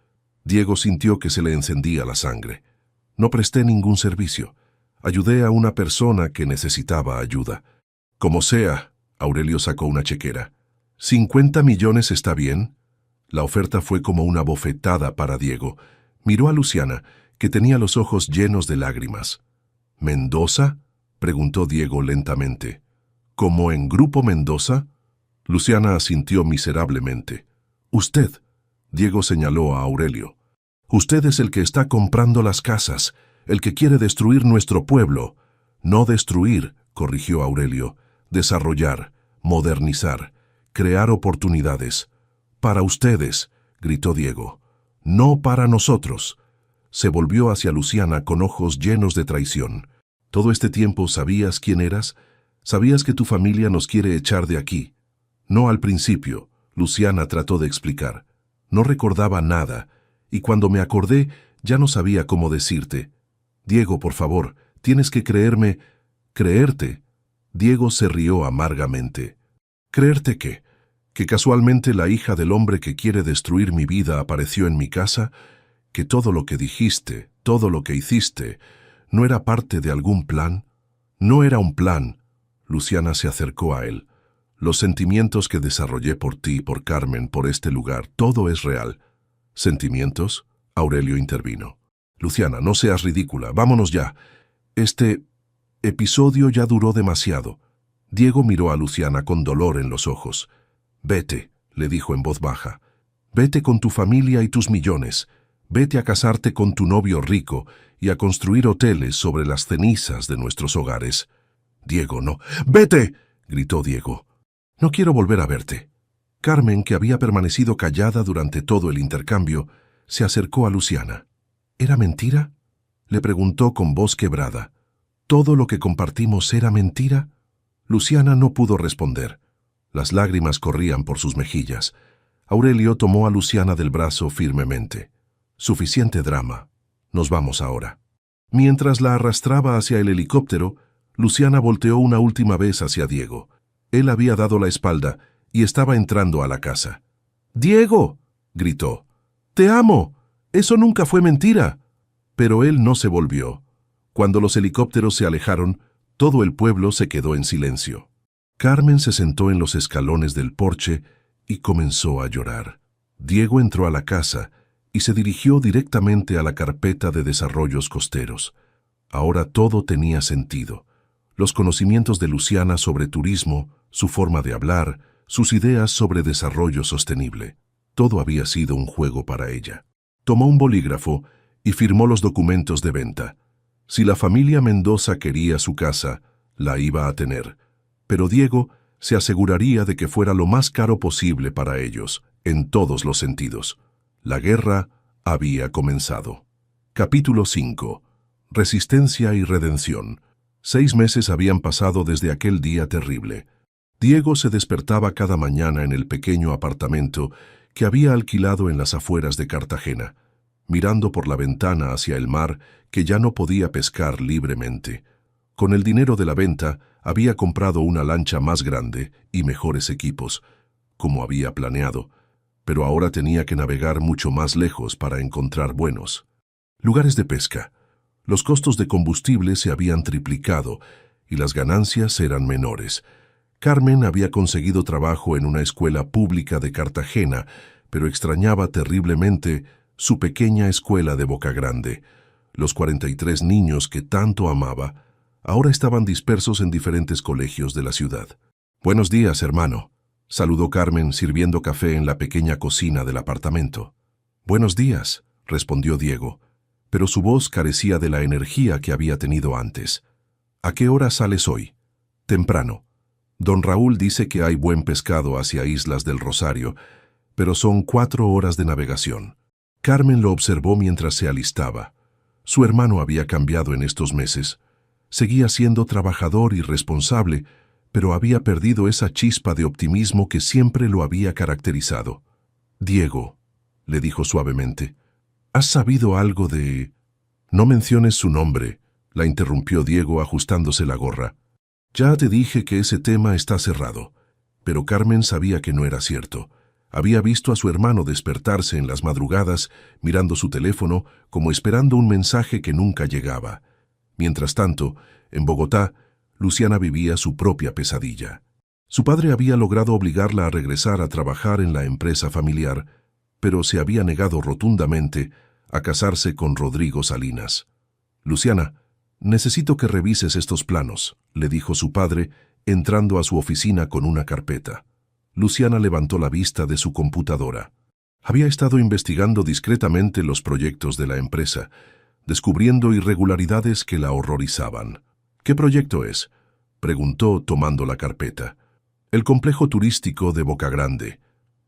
S1: Diego sintió que se le encendía la sangre. «No presté ningún servicio. Ayudé a una persona que necesitaba ayuda». «Como sea», Aurelio sacó una chequera. «¿50 millones está bien?». La oferta fue como una bofetada para Diego. Miró a Luciana, que tenía los ojos llenos de lágrimas. ¿Mendoza?, preguntó Diego lentamente. ¿Como en Grupo Mendoza? Luciana asintió miserablemente. Usted, Diego señaló a Aurelio. Usted es el que está comprando las casas, el que quiere destruir nuestro pueblo. No destruir, corrigió Aurelio, desarrollar, modernizar, crear oportunidades. Para ustedes, gritó Diego. No para nosotros. Se volvió hacia Luciana con ojos llenos de traición. ¿Todo este tiempo sabías quién eras? ¿Sabías que tu familia nos quiere echar de aquí? No al principio, Luciana trató de explicar. No recordaba nada, y cuando me acordé ya no sabía cómo decirte. Diego, por favor, tienes que creerme. ¿Creerte? Diego se rió amargamente. ¿Creerte qué? ¿Que casualmente la hija del hombre que quiere destruir mi vida apareció en mi casa? ¿Que todo lo que dijiste, todo lo que hiciste, no era parte de algún plan? No era un plan. Luciana se acercó a él. Los sentimientos que desarrollé por ti, por Carmen, por este lugar, todo es real. ¿Sentimientos? Aurelio intervino. Luciana, no seas ridícula, vámonos ya. Este episodio ya duró demasiado. Diego miró a Luciana con dolor en los ojos. Vete, le dijo en voz baja. Vete con tu familia y tus millones. Vete a casarte con tu novio rico y a construir hoteles sobre las cenizas de nuestros hogares. Diego, no. ¡Vete!, gritó Diego. No quiero volver a verte. Carmen, que había permanecido callada durante todo el intercambio, se acercó a Luciana. ¿Era mentira?, le preguntó con voz quebrada. ¿Todo lo que compartimos era mentira? Luciana no pudo responder. Las lágrimas corrían por sus mejillas. Aurelio tomó a Luciana del brazo firmemente. Suficiente drama. Nos vamos ahora. Mientras la arrastraba hacia el helicóptero, Luciana volteó una última vez hacia Diego. Él había dado la espalda y estaba entrando a la casa. ¡Diego!, gritó. ¡Te amo! Eso nunca fue mentira. Pero él no se volvió. Cuando los helicópteros se alejaron, todo el pueblo se quedó en silencio. Carmen se sentó en los escalones del porche y comenzó a llorar. Diego entró a la casa y se dirigió directamente a la carpeta de desarrollos costeros. Ahora todo tenía sentido. Los conocimientos de Luciana sobre turismo, su forma de hablar, sus ideas sobre desarrollo sostenible. Todo había sido un juego para ella. Tomó un bolígrafo y firmó los documentos de venta. Si la familia Mendoza quería su casa, la iba a tener. Pero Diego se aseguraría de que fuera lo más caro posible para ellos, en todos los sentidos. La guerra había comenzado. Capítulo 5. Resistencia y redención. 6 meses habían pasado desde aquel día terrible. Diego se despertaba cada mañana en el pequeño apartamento que había alquilado en las afueras de Cartagena, mirando por la ventana hacia el mar que ya no podía pescar libremente. Con el dinero de la venta había comprado una lancha más grande y mejores equipos, como había planeado, pero ahora tenía que navegar mucho más lejos para encontrar buenos lugares de pesca. Los costos de combustible se habían triplicado y las ganancias eran menores. Carmen había conseguido trabajo en una escuela pública de Cartagena, pero extrañaba terriblemente su pequeña escuela de Boca Grande. Los 43 niños que tanto amaba ahora estaban dispersos en diferentes colegios de la ciudad. «Buenos días, hermano», saludó Carmen sirviendo café en la pequeña cocina del apartamento. «Buenos días», respondió Diego, pero su voz carecía de la energía que había tenido antes. «¿A qué hora sales hoy?» «Temprano. Don Raúl dice que hay buen pescado hacia Islas del Rosario, pero son 4 horas de navegación». Carmen lo observó mientras se alistaba. Su hermano había cambiado en estos meses. Seguía siendo trabajador y responsable, pero había perdido esa chispa de optimismo que siempre lo había caracterizado. «Diego», le dijo suavemente, «¿has sabido algo de...?» «No menciones su nombre», la interrumpió Diego ajustándose la gorra. «Ya te dije que ese tema está cerrado». Pero Carmen sabía que no era cierto. Había visto a su hermano despertarse en las madrugadas, mirando su teléfono, como esperando un mensaje que nunca llegaba. Mientras tanto, en Bogotá, Luciana vivía su propia pesadilla. Su padre había logrado obligarla a regresar a trabajar en la empresa familiar, pero se había negado rotundamente a casarse con Rodrigo Salinas. «Luciana, Necesito que revises estos planos, le dijo su padre, entrando a su oficina con una carpeta. Luciana levantó la vista de su computadora. Había estado investigando discretamente los proyectos de la empresa, descubriendo irregularidades que la horrorizaban. ¿Qué proyecto es?, preguntó tomando la carpeta. El complejo turístico de Boca Grande.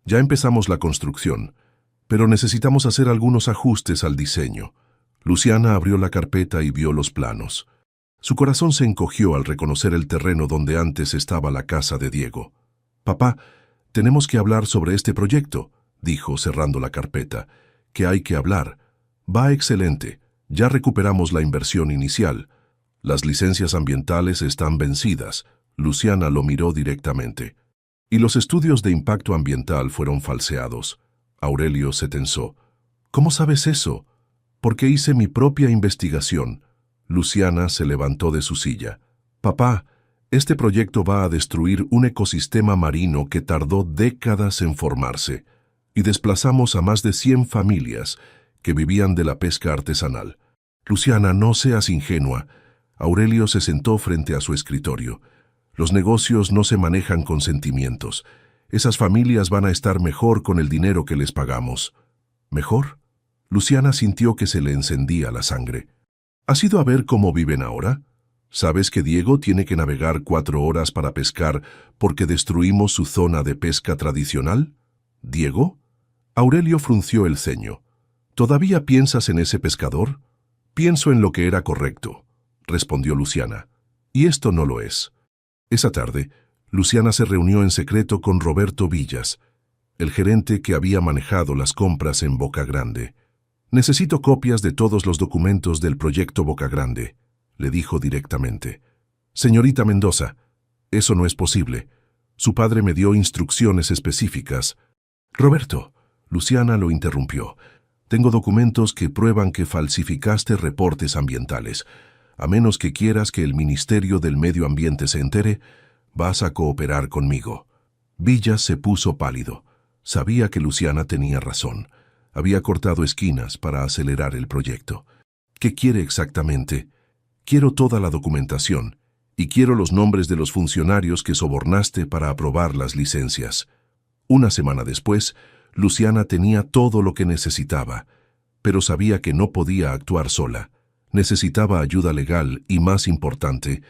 S1: Ya empezamos la construcción, pero necesitamos hacer algunos ajustes al diseño. Luciana abrió la carpeta y vio los planos. Su corazón se encogió al reconocer el terreno donde antes estaba la casa de Diego. «Papá, tenemos que hablar sobre este proyecto», dijo cerrando la carpeta. «¿Qué hay que hablar? Va excelente. Ya recuperamos la inversión inicial. Las licencias ambientales están vencidas». Luciana lo miró directamente. «Y los estudios de impacto ambiental fueron falseados». Aurelio se tensó. «¿Cómo sabes eso?» «Porque hice mi propia investigación». Luciana se levantó de su silla. «Papá, este proyecto va a destruir un ecosistema marino que tardó décadas en formarse, y desplazamos a más de 100 familias que vivían de la pesca artesanal». «Luciana, no seas ingenua». Aurelio se sentó frente a su escritorio. «Los negocios no se manejan con sentimientos. Esas familias van a estar mejor con el dinero que les pagamos». «¿Mejor?». Luciana sintió que se le encendía la sangre. ¿Has ido a ver cómo viven ahora? ¿Sabes que Diego tiene que navegar 4 horas para pescar porque destruimos su zona de pesca tradicional? ¿Diego? Aurelio frunció el ceño. ¿Todavía piensas en ese pescador? Pienso en lo que era correcto, respondió Luciana. Y esto no lo es. Esa tarde, Luciana se reunió en secreto con Roberto Villas, el gerente que había manejado las compras en Boca Grande. «Necesito copias de todos los documentos del proyecto Boca Grande», le dijo directamente. «Señorita Mendoza, eso no es posible. Su padre me dio instrucciones específicas». «Roberto», Luciana lo interrumpió, «tengo documentos que prueban que falsificaste reportes ambientales. A menos que quieras que el Ministerio del Medio Ambiente se entere, vas a cooperar conmigo». Villas se puso pálido. Sabía que Luciana tenía razón. Había cortado esquinas para acelerar el proyecto. «¿Qué quiere exactamente?» «Quiero toda la documentación, y quiero los nombres de los funcionarios que sobornaste para aprobar las licencias». Una semana después, Luciana tenía todo lo que necesitaba, pero sabía que no podía actuar sola. Necesitaba ayuda legal y, más importante,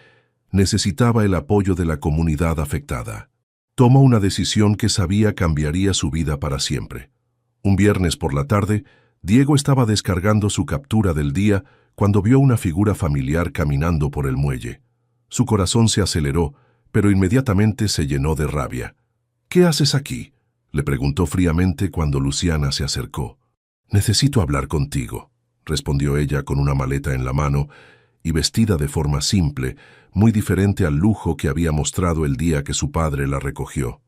S1: necesitaba el apoyo de la comunidad afectada. Tomó una decisión que sabía cambiaría su vida para siempre. Un viernes por la tarde, Diego estaba descargando su captura del día cuando vio una figura familiar caminando por el muelle. Su corazón se aceleró, pero inmediatamente se llenó de rabia. «¿Qué haces aquí?», le preguntó fríamente cuando Luciana se acercó. «Necesito hablar contigo», respondió ella con una maleta en la mano y vestida de forma simple, muy diferente al lujo que había mostrado el día que su padre la recogió.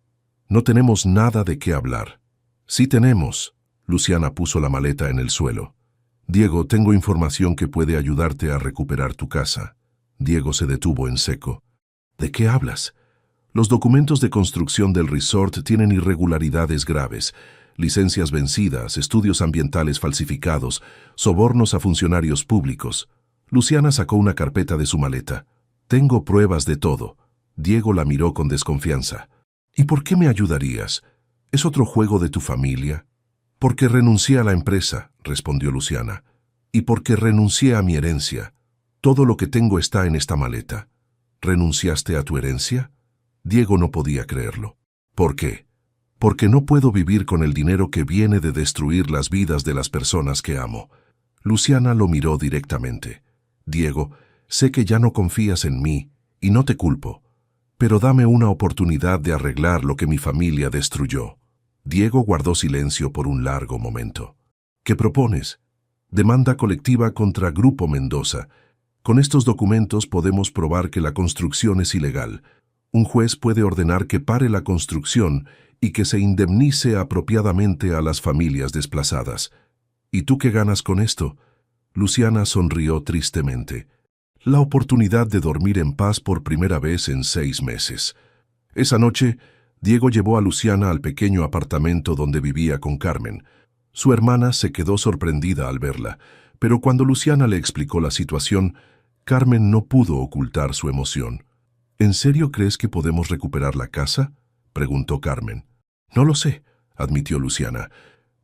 S1: «No tenemos nada de qué hablar». «Sí tenemos». Luciana puso la maleta en el suelo. «Diego, tengo información que puede ayudarte a recuperar tu casa». Diego se detuvo en seco. «¿De qué hablas?» «Los documentos de construcción del resort tienen irregularidades graves. Licencias vencidas, estudios ambientales falsificados, sobornos a funcionarios públicos». Luciana sacó una carpeta de su maleta. «Tengo pruebas de todo». Diego la miró con desconfianza. «¿Y por qué me ayudarías? ¿Es otro juego de tu familia?» «Porque renuncié a la empresa», respondió Luciana. «Y porque renuncié a mi herencia. Todo lo que tengo está en esta maleta». «¿Renunciaste a tu herencia?» Diego no podía creerlo. «¿Por qué?» «Porque no puedo vivir con el dinero que viene de destruir las vidas de las personas que amo». Luciana lo miró directamente. «Diego, sé que ya no confías en mí y no te culpo, pero dame una oportunidad de arreglar lo que mi familia destruyó». Diego guardó silencio por un largo momento. «¿Qué propones?» «Demanda colectiva contra Grupo Mendoza. Con estos documentos podemos probar que la construcción es ilegal. Un juez puede ordenar que pare la construcción y que se indemnice apropiadamente a las familias desplazadas. ¿Y tú qué ganas con esto?» Luciana sonrió tristemente. «La oportunidad de dormir en paz por primera vez en 6 meses». Esa noche, Diego llevó a Luciana al pequeño apartamento donde vivía con Carmen. Su hermana se quedó sorprendida al verla, pero cuando Luciana le explicó la situación, Carmen no pudo ocultar su emoción. ¿En serio crees que podemos recuperar la casa?, preguntó Carmen. No lo sé, admitió Luciana,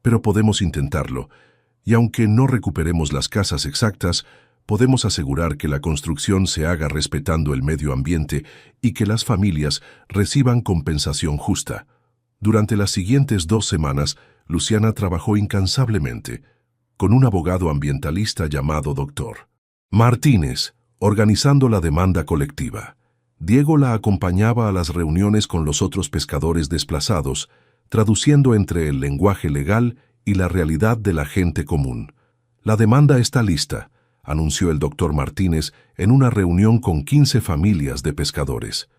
S1: pero podemos intentarlo, y aunque no recuperemos las casas exactas, podemos asegurar que la construcción se haga respetando el medio ambiente y que las familias reciban compensación justa. Durante las siguientes 2 semanas, Luciana trabajó incansablemente con un abogado ambientalista llamado Dr. Martínez, organizando la demanda colectiva. Diego la acompañaba a las reuniones con los otros pescadores desplazados, traduciendo entre el lenguaje legal y la realidad de la gente común. La demanda está lista, anunció el doctor Martínez en una reunión con 15 familias de pescadores.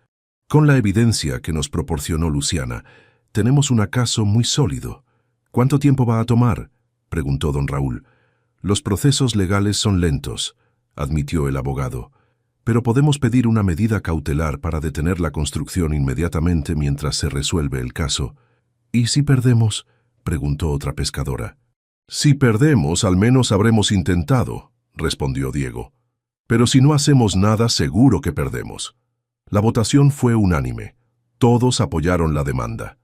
S1: Con la evidencia que nos proporcionó Luciana, tenemos un caso muy sólido. ¿Cuánto tiempo va a tomar?, preguntó don Raúl. Los procesos legales son lentos, admitió el abogado, pero podemos pedir una medida cautelar para detener la construcción inmediatamente mientras se resuelve el caso. ¿Y si perdemos?, preguntó otra pescadora. Si perdemos, al menos habremos intentado, respondió Diego. Pero si no hacemos nada, seguro que perdemos. La votación fue unánime. Todos apoyaron la demanda.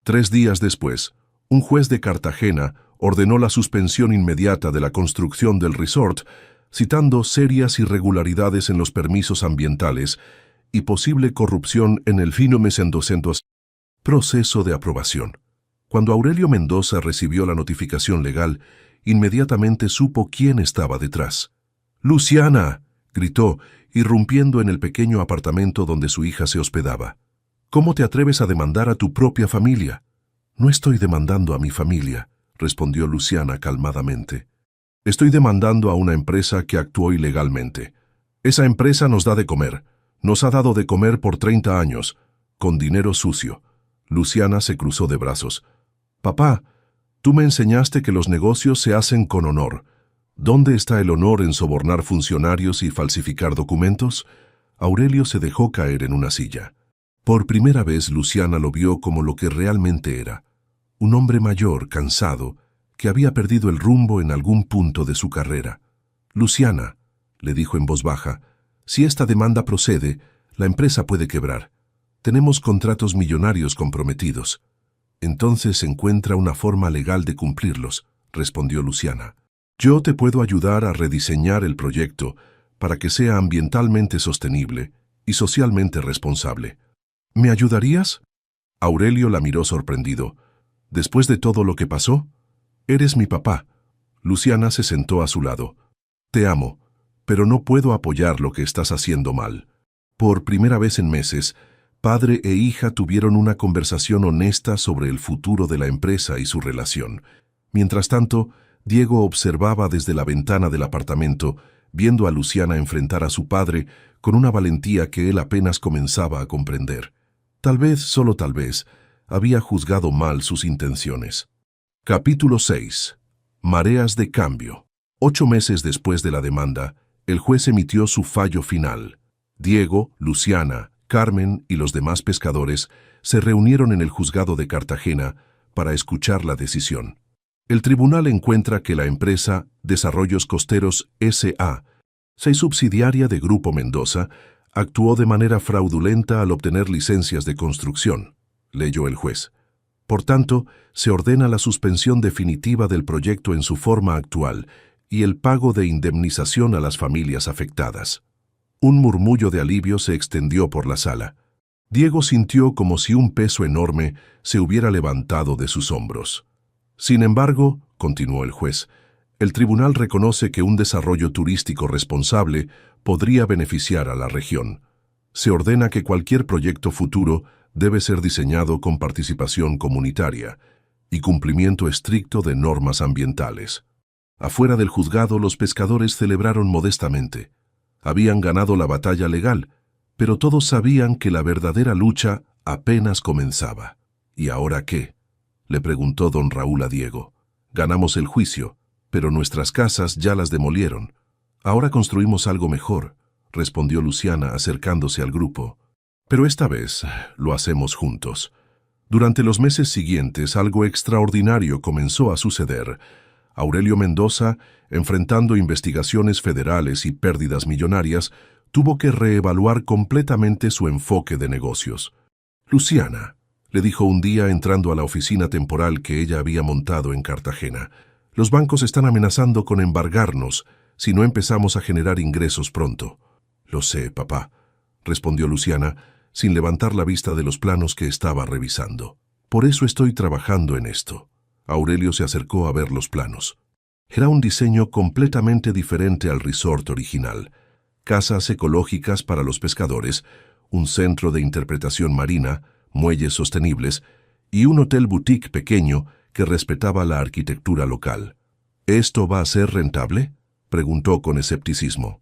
S1: 3 días después, un juez de Cartagena ordenó la suspensión inmediata de la construcción del resort, citando serias irregularidades en los permisos ambientales y posible corrupción en el fino proceso de aprobación. Cuando Aurelio Mendoza recibió la notificación legal, inmediatamente supo quién estaba detrás. «¡Luciana!», gritó, irrumpiendo en el pequeño apartamento donde su hija se hospedaba. «¿Cómo te atreves a demandar a tu propia familia?». «No estoy demandando a mi familia», respondió Luciana calmadamente. «Estoy demandando a una empresa que actuó ilegalmente. Esa empresa nos da de comer. Nos ha dado de comer por 30 años, con dinero sucio». Luciana se cruzó de brazos. «Papá, tú me enseñaste que los negocios se hacen con honor. ¿Dónde está el honor en sobornar funcionarios y falsificar documentos?». Aurelio se dejó caer en una silla. Por primera vez Luciana lo vio como lo que realmente era. Un hombre mayor, cansado, que había perdido el rumbo en algún punto de su carrera. «Luciana», le dijo en voz baja, «si esta demanda procede, la empresa puede quebrar. Tenemos contratos millonarios comprometidos». «Entonces encuentra una forma legal de cumplirlos», respondió Luciana. «Yo te puedo ayudar a rediseñar el proyecto para que sea ambientalmente sostenible y socialmente responsable». «¿Me ayudarías?». Aurelio la miró sorprendido. «¿Después de todo lo que pasó?». «Eres mi papá». Luciana se sentó a su lado. «Te amo, pero no puedo apoyar lo que estás haciendo mal». Por primera vez en meses, padre e hija tuvieron una conversación honesta sobre el futuro de la empresa y su relación. Mientras tanto, Diego observaba desde la ventana del apartamento, viendo a Luciana enfrentar a su padre con una valentía que él apenas comenzaba a comprender. Tal vez, solo tal vez, había juzgado mal sus intenciones. Capítulo 6. Mareas de cambio. 8 meses después de la demanda, el juez emitió su fallo final. Diego, Luciana, Carmen y los demás pescadores se reunieron en el juzgado de Cartagena para escuchar la decisión. El tribunal encuentra que la empresa Desarrollos Costeros S.A., subsidiaria de Grupo Mendoza, actuó de manera fraudulenta al obtener licencias de construcción, leyó el juez. Por tanto, se ordena la suspensión definitiva del proyecto en su forma actual y el pago de indemnización a las familias afectadas. Un murmullo de alivio se extendió por la sala. Diego sintió como si un peso enorme se hubiera levantado de sus hombros. Sin embargo, continuó el juez, el tribunal reconoce que un desarrollo turístico responsable podría beneficiar a la región. Se ordena que cualquier proyecto futuro debe ser diseñado con participación comunitaria y cumplimiento estricto de normas ambientales. Afuera del juzgado, los pescadores celebraron modestamente. Habían ganado la batalla legal, pero todos sabían que la verdadera lucha apenas comenzaba. ¿Y ahora qué?, le preguntó don Raúl a Diego. Ganamos el juicio, pero nuestras casas ya las demolieron. Ahora construimos algo mejor, respondió Luciana acercándose al grupo. Pero esta vez lo hacemos juntos. Durante los meses siguientes algo extraordinario comenzó a suceder. Aurelio Mendoza, enfrentando investigaciones federales y pérdidas millonarias, tuvo que reevaluar completamente su enfoque de negocios. Luciana, le dijo un día entrando a la oficina temporal que ella había montado en Cartagena, los bancos están amenazando con embargarnos si no empezamos a generar ingresos pronto. Lo sé, papá, respondió Luciana, sin levantar la vista de los planos que estaba revisando. Por eso estoy trabajando en esto. Aurelio se acercó a ver los planos. Era un diseño completamente diferente al resort original. Casas ecológicas para los pescadores, un centro de interpretación marina, muelles sostenibles y un hotel boutique pequeño que respetaba la arquitectura local. ¿Esto va a ser rentable?, preguntó con escepticismo.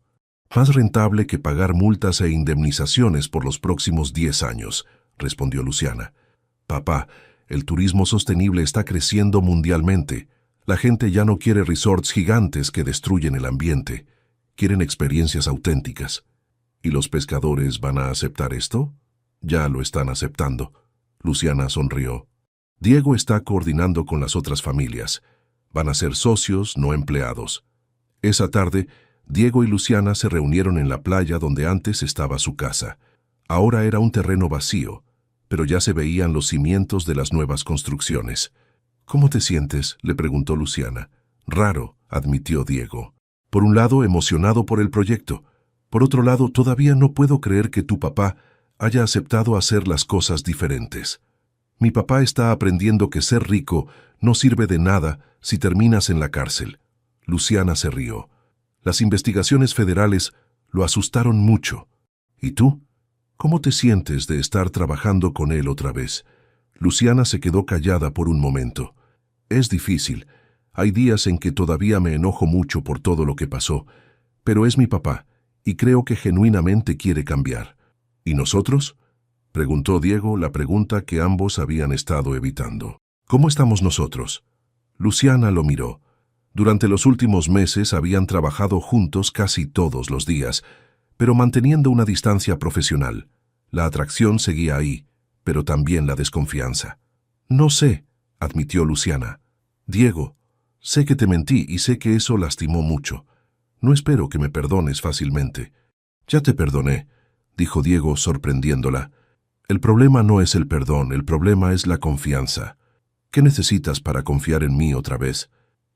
S1: Más rentable que pagar multas e indemnizaciones por los próximos 10 años, respondió Luciana. Papá, el turismo sostenible está creciendo mundialmente. La gente ya no quiere resorts gigantes que destruyen el ambiente. Quieren experiencias auténticas. ¿Y los pescadores van a aceptar esto? Ya lo están aceptando. Luciana sonrió. Diego está coordinando con las otras familias. Van a ser socios, no empleados. Esa tarde, Diego y Luciana se reunieron en la playa donde antes estaba su casa. Ahora era un terreno vacío, pero ya se veían los cimientos de las nuevas construcciones. ¿Cómo te sientes?, le preguntó Luciana. Raro, admitió Diego. Por un lado, emocionado por el proyecto. Por otro lado, todavía no puedo creer que tu papá haya aceptado hacer las cosas diferentes. Mi papá está aprendiendo que ser rico no sirve de nada si terminas en la cárcel. Luciana se rió. Las investigaciones federales lo asustaron mucho. ¿Y tú? ¿Cómo te sientes de estar trabajando con él otra vez? Luciana se quedó callada por un momento. Es difícil. Hay días en que todavía me enojo mucho por todo lo que pasó, pero es mi papá, y creo que genuinamente quiere cambiar. ¿Y nosotros?, preguntó Diego, la pregunta que ambos habían estado evitando. ¿Cómo estamos nosotros? Luciana lo miró. Durante los últimos meses habían trabajado juntos casi todos los días, pero manteniendo una distancia profesional. La atracción seguía ahí, pero también la desconfianza. No sé, admitió Luciana. Diego, sé que te mentí y sé que eso lastimó mucho. No espero que me perdones fácilmente. Ya te perdoné, dijo Diego sorprendiéndola. El problema no es el perdón, el problema es la confianza. ¿Qué necesitas para confiar en mí otra vez?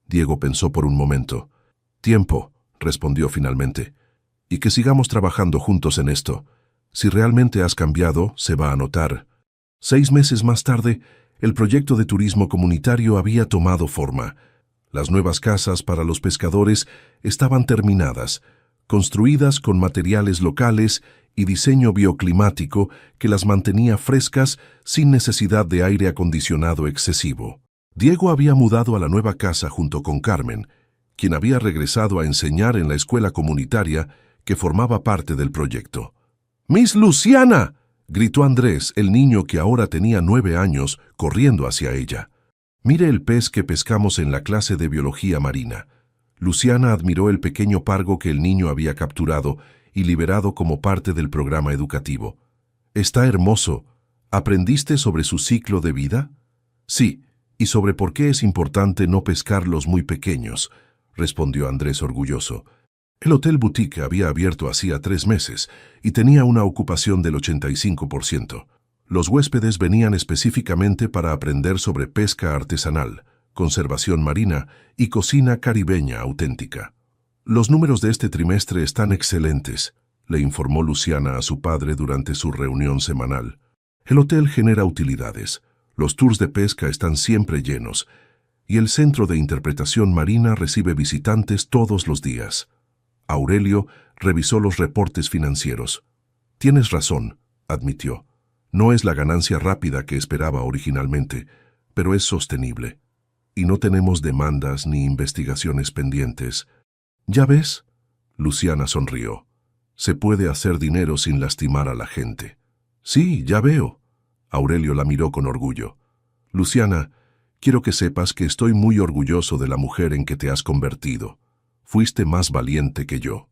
S1: Diego pensó por un momento. Tiempo, respondió finalmente. Y que sigamos trabajando juntos en esto. Si realmente has cambiado, se va a notar. 6 meses más tarde, el proyecto de turismo comunitario había tomado forma. Las nuevas casas para los pescadores estaban terminadas, construidas con materiales locales y diseño bioclimático que las mantenía frescas sin necesidad de aire acondicionado excesivo. Diego había mudado a la nueva casa junto con Carmen, quien había regresado a enseñar en la escuela comunitaria que formaba parte del proyecto. ¡Miss Luciana!, gritó Andrés, el niño que ahora tenía 9 años, corriendo hacia ella. Mire el pez que pescamos en la clase de biología marina. Luciana admiró el pequeño pargo que el niño había capturado y liberado como parte del programa educativo. Está hermoso. ¿Aprendiste sobre su ciclo de vida? Sí, y sobre por qué es importante no pescarlos muy pequeños, respondió Andrés orgulloso. El hotel boutique había abierto hacía 3 meses y tenía una ocupación del 85%. Los huéspedes venían específicamente para aprender sobre pesca artesanal, conservación marina y cocina caribeña auténtica. Los números de este trimestre están excelentes, le informó Luciana a su padre durante su reunión semanal. El hotel genera utilidades, los tours de pesca están siempre llenos y el centro de interpretación marina recibe visitantes todos los días. Aurelio revisó los reportes financieros. Tienes razón, admitió. No es la ganancia rápida que esperaba originalmente, pero es sostenible. Y no tenemos demandas ni investigaciones pendientes. ¿Ya ves? Luciana sonrió. Se puede hacer dinero sin lastimar a la gente. Sí, ya veo. Aurelio la miró con orgullo. Luciana, quiero que sepas que estoy muy orgulloso de la mujer en que te has convertido. Fuiste más valiente que yo.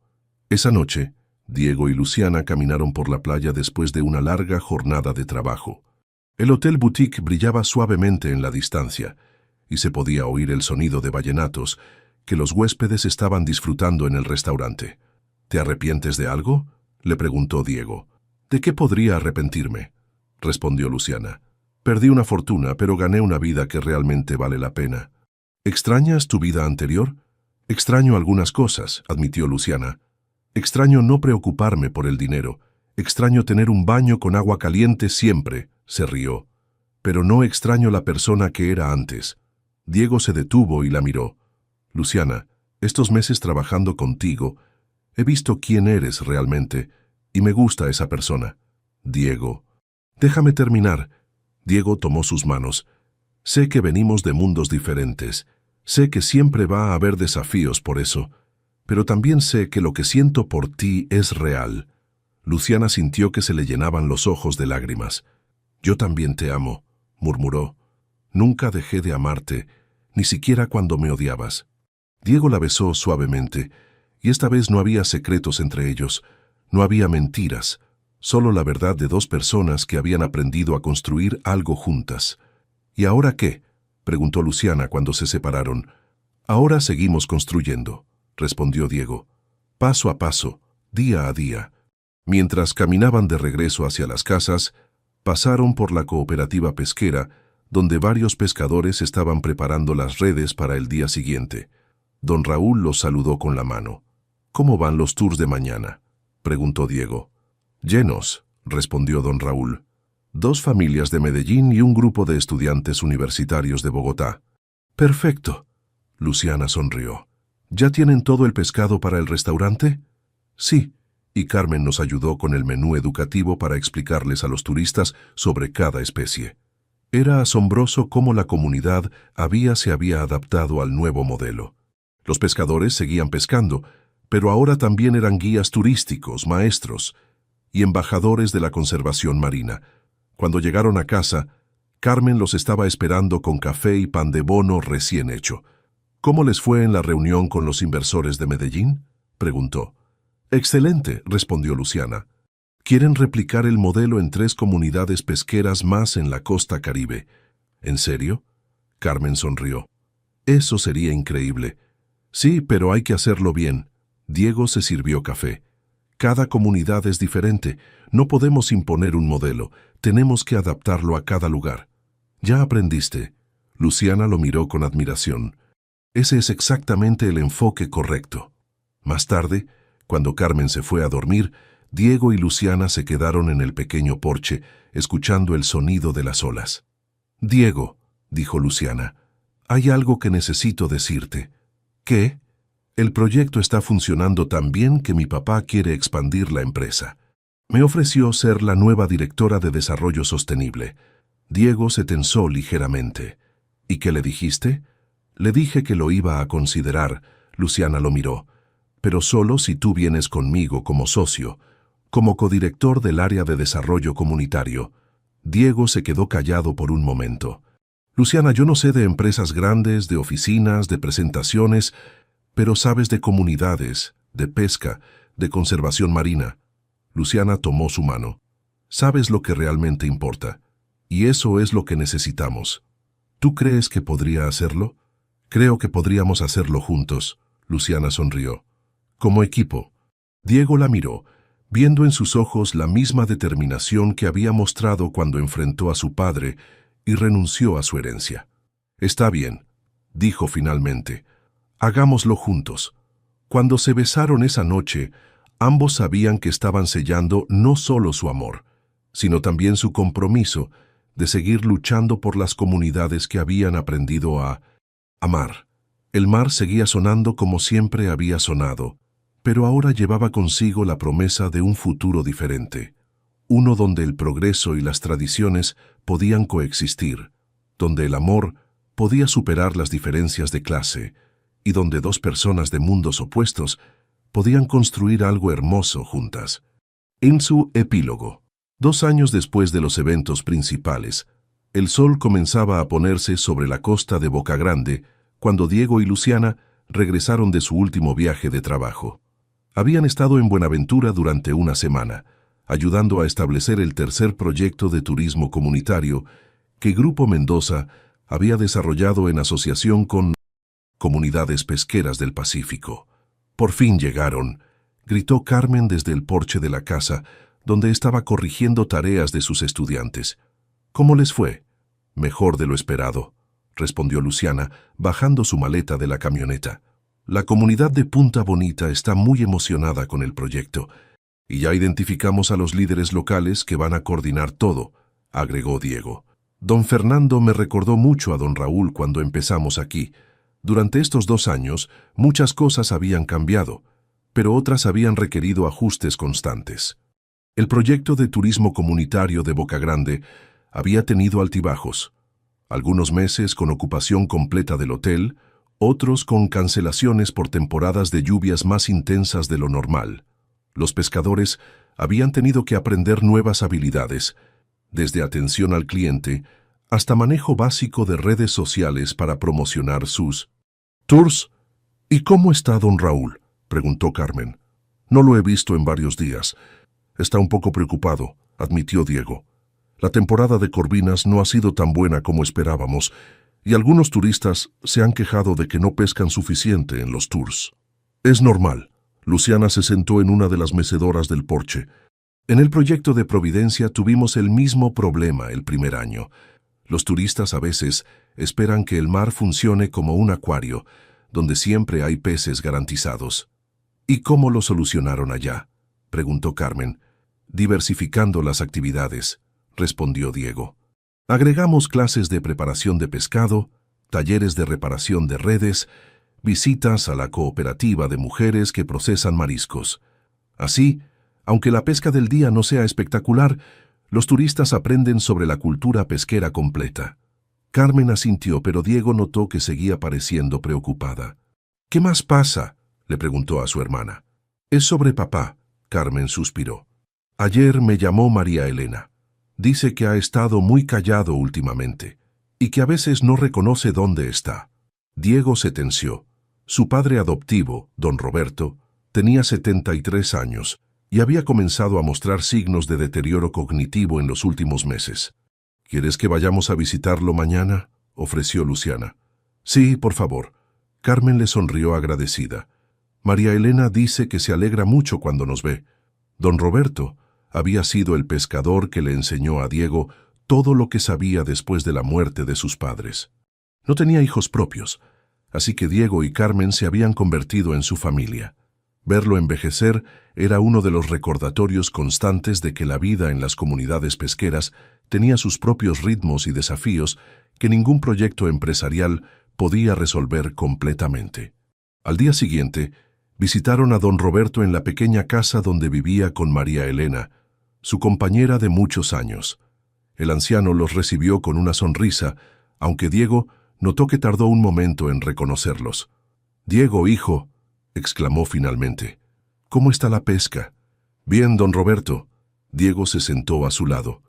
S1: Esa noche, Diego y Luciana caminaron por la playa después de una larga jornada de trabajo. El hotel boutique brillaba suavemente en la distancia. y se podía oír el sonido de vallenatos que los huéspedes estaban disfrutando en el restaurante. ¿Te arrepientes de algo?, le preguntó Diego. ¿De qué podría arrepentirme?, respondió Luciana. Perdí una fortuna, pero gané una vida que realmente vale la pena. ¿Extrañas tu vida anterior? Extraño algunas cosas, admitió Luciana. Extraño no preocuparme por el dinero. Extraño tener un baño con agua caliente siempre, se rió. Pero no extraño la persona que era antes. Diego se detuvo y la miró. Luciana, estos meses trabajando contigo, he visto quién eres realmente, y me gusta esa persona. Diego. Déjame terminar. Diego tomó sus manos. Sé que venimos de mundos diferentes. Sé que siempre va a haber desafíos por eso. Pero también sé que lo que siento por ti es real. Luciana sintió que se le llenaban los ojos de lágrimas. Yo también te amo, murmuró. Nunca dejé de amarte, ni siquiera cuando me odiabas. Diego la besó suavemente, y esta vez no había secretos entre ellos, no había mentiras, solo la verdad de dos personas que habían aprendido a construir algo juntas. ¿Y ahora qué?, preguntó Luciana cuando se separaron. Ahora seguimos construyendo, respondió Diego. Paso a paso, día a día. Mientras caminaban de regreso hacia las casas, pasaron por la cooperativa pesquera, donde varios pescadores estaban preparando las redes para el día siguiente. Don Raúl los saludó con la mano. ¿Cómo van los tours de mañana?, preguntó Diego. Llenos, respondió don Raúl. 2 familias de Medellín y un grupo de estudiantes universitarios de Bogotá. Perfecto. Luciana sonrió. ¿Ya tienen todo el pescado para el restaurante? Sí, y Carmen nos ayudó con el menú educativo para explicarles a los turistas sobre cada especie. Era asombroso cómo la comunidad se había adaptado al nuevo modelo. Los pescadores seguían pescando, pero ahora también eran guías turísticos, maestros y embajadores de la conservación marina. Cuando llegaron a casa, Carmen los estaba esperando con café y pan de bono recién hecho. ¿Cómo les fue en la reunión con los inversores de Medellín?, preguntó. Excelente, respondió Luciana. Quieren replicar el modelo en 3 comunidades pesqueras más en la costa Caribe. ¿En serio?, Carmen sonrió. Eso sería increíble. Sí, pero hay que hacerlo bien. Diego se sirvió café. Cada comunidad es diferente. No podemos imponer un modelo. Tenemos que adaptarlo a cada lugar. ¿Ya aprendiste? Luciana lo miró con admiración. Ese es exactamente el enfoque correcto. Más tarde, cuando Carmen se fue a dormir, Diego y Luciana se quedaron en el pequeño porche, escuchando el sonido de las olas. Diego, dijo Luciana, hay algo que necesito decirte. ¿Qué? El proyecto está funcionando tan bien que mi papá quiere expandir la empresa. Me ofreció ser la nueva directora de Desarrollo Sostenible. Diego se tensó ligeramente. ¿Y qué le dijiste? Le dije que lo iba a considerar. Luciana lo miró. Pero solo si tú vienes conmigo como socio, como codirector del área de desarrollo comunitario. Diego se quedó callado por un momento. Luciana, yo no sé de empresas grandes, de oficinas, de presentaciones, pero sabes de comunidades, de pesca, de conservación marina. Luciana tomó su mano. Sabes lo que realmente importa, y eso es lo que necesitamos. ¿Tú crees que podría hacerlo? Creo que podríamos hacerlo juntos. Luciana sonrió. Como equipo. Diego la miró, viendo en sus ojos la misma determinación que había mostrado cuando enfrentó a su padre y renunció a su herencia. Está bien, dijo finalmente. Hagámoslo juntos. Cuando se besaron esa noche, ambos sabían que estaban sellando no solo su amor, sino también su compromiso de seguir luchando por las comunidades que habían aprendido a amar. El mar seguía sonando como siempre había sonado, pero ahora llevaba consigo la promesa de un futuro diferente, uno donde el progreso y las tradiciones podían coexistir, donde el amor podía superar las diferencias de clase, y donde 2 personas de mundos opuestos podían construir algo hermoso juntas. En su epílogo, 2 años después de los eventos principales, el sol comenzaba a ponerse sobre la costa de Boca Grande cuando Diego y Luciana regresaron de su último viaje de trabajo. Habían estado en Buenaventura durante una semana, ayudando a establecer el tercer proyecto de turismo comunitario que Grupo Mendoza había desarrollado en asociación con comunidades pesqueras del Pacífico. «Por fin llegaron», gritó Carmen desde el porche de la casa, donde estaba corrigiendo tareas de sus estudiantes. «¿Cómo les fue?» «Mejor de lo esperado», respondió Luciana, bajando su maleta de la camioneta. «La comunidad de Punta Bonita está muy emocionada con el proyecto, y ya identificamos a los líderes locales que van a coordinar todo», agregó Diego. «Don Fernando me recordó mucho a don Raúl cuando empezamos aquí. Durante estos 2 años, muchas cosas habían cambiado, pero otras habían requerido ajustes constantes. El proyecto de turismo comunitario de Boca Grande había tenido altibajos, algunos meses con ocupación completa del hotel, otros con cancelaciones por temporadas de lluvias más intensas de lo normal. Los pescadores habían tenido que aprender nuevas habilidades, desde atención al cliente hasta manejo básico de redes sociales para promocionar sus tours. «¿Y cómo está don Raúl?», preguntó Carmen. «No lo he visto en varios días. Está un poco preocupado», admitió Diego. «La temporada de corvinas no ha sido tan buena como esperábamos, y algunos turistas se han quejado de que no pescan suficiente en los tours». «Es normal». Luciana se sentó en una de las mecedoras del porche. «En el proyecto de Providencia tuvimos el mismo problema el primer año. Los turistas a veces esperan que el mar funcione como un acuario, donde siempre hay peces garantizados». «¿Y cómo lo solucionaron allá?», preguntó Carmen. «Diversificando las actividades», respondió Diego. «Agregamos clases de preparación de pescado, talleres de reparación de redes, visitas a la cooperativa de mujeres que procesan mariscos. Así, aunque la pesca del día no sea espectacular, los turistas aprenden sobre la cultura pesquera completa». Carmen asintió, pero Diego notó que seguía pareciendo preocupada. «¿Qué más pasa?», le preguntó a su hermana. «Es sobre papá», Carmen suspiró. «Ayer me llamó María Elena. Dice que ha estado muy callado últimamente y que a veces no reconoce dónde está». Diego se tensió. Su padre adoptivo, don Roberto, tenía 73 años y había comenzado a mostrar signos de deterioro cognitivo en los últimos meses. «¿Quieres que vayamos a visitarlo mañana?», ofreció Luciana. «Sí, por favor». Carmen le sonrió agradecida. «María Elena dice que se alegra mucho cuando nos ve». Don Roberto había sido el pescador que le enseñó a Diego todo lo que sabía después de la muerte de sus padres. No tenía hijos propios, así que Diego y Carmen se habían convertido en su familia. Verlo envejecer era uno de los recordatorios constantes de que la vida en las comunidades pesqueras tenía sus propios ritmos y desafíos que ningún proyecto empresarial podía resolver completamente. Al día siguiente, visitaron a don Roberto en la pequeña casa donde vivía con María Elena, su compañera de muchos años. El anciano los recibió con una sonrisa, aunque Diego notó que tardó un momento en reconocerlos. «Diego, hijo», exclamó finalmente. «¿Cómo está la pesca?». «Bien, don Roberto». Diego se sentó a su lado.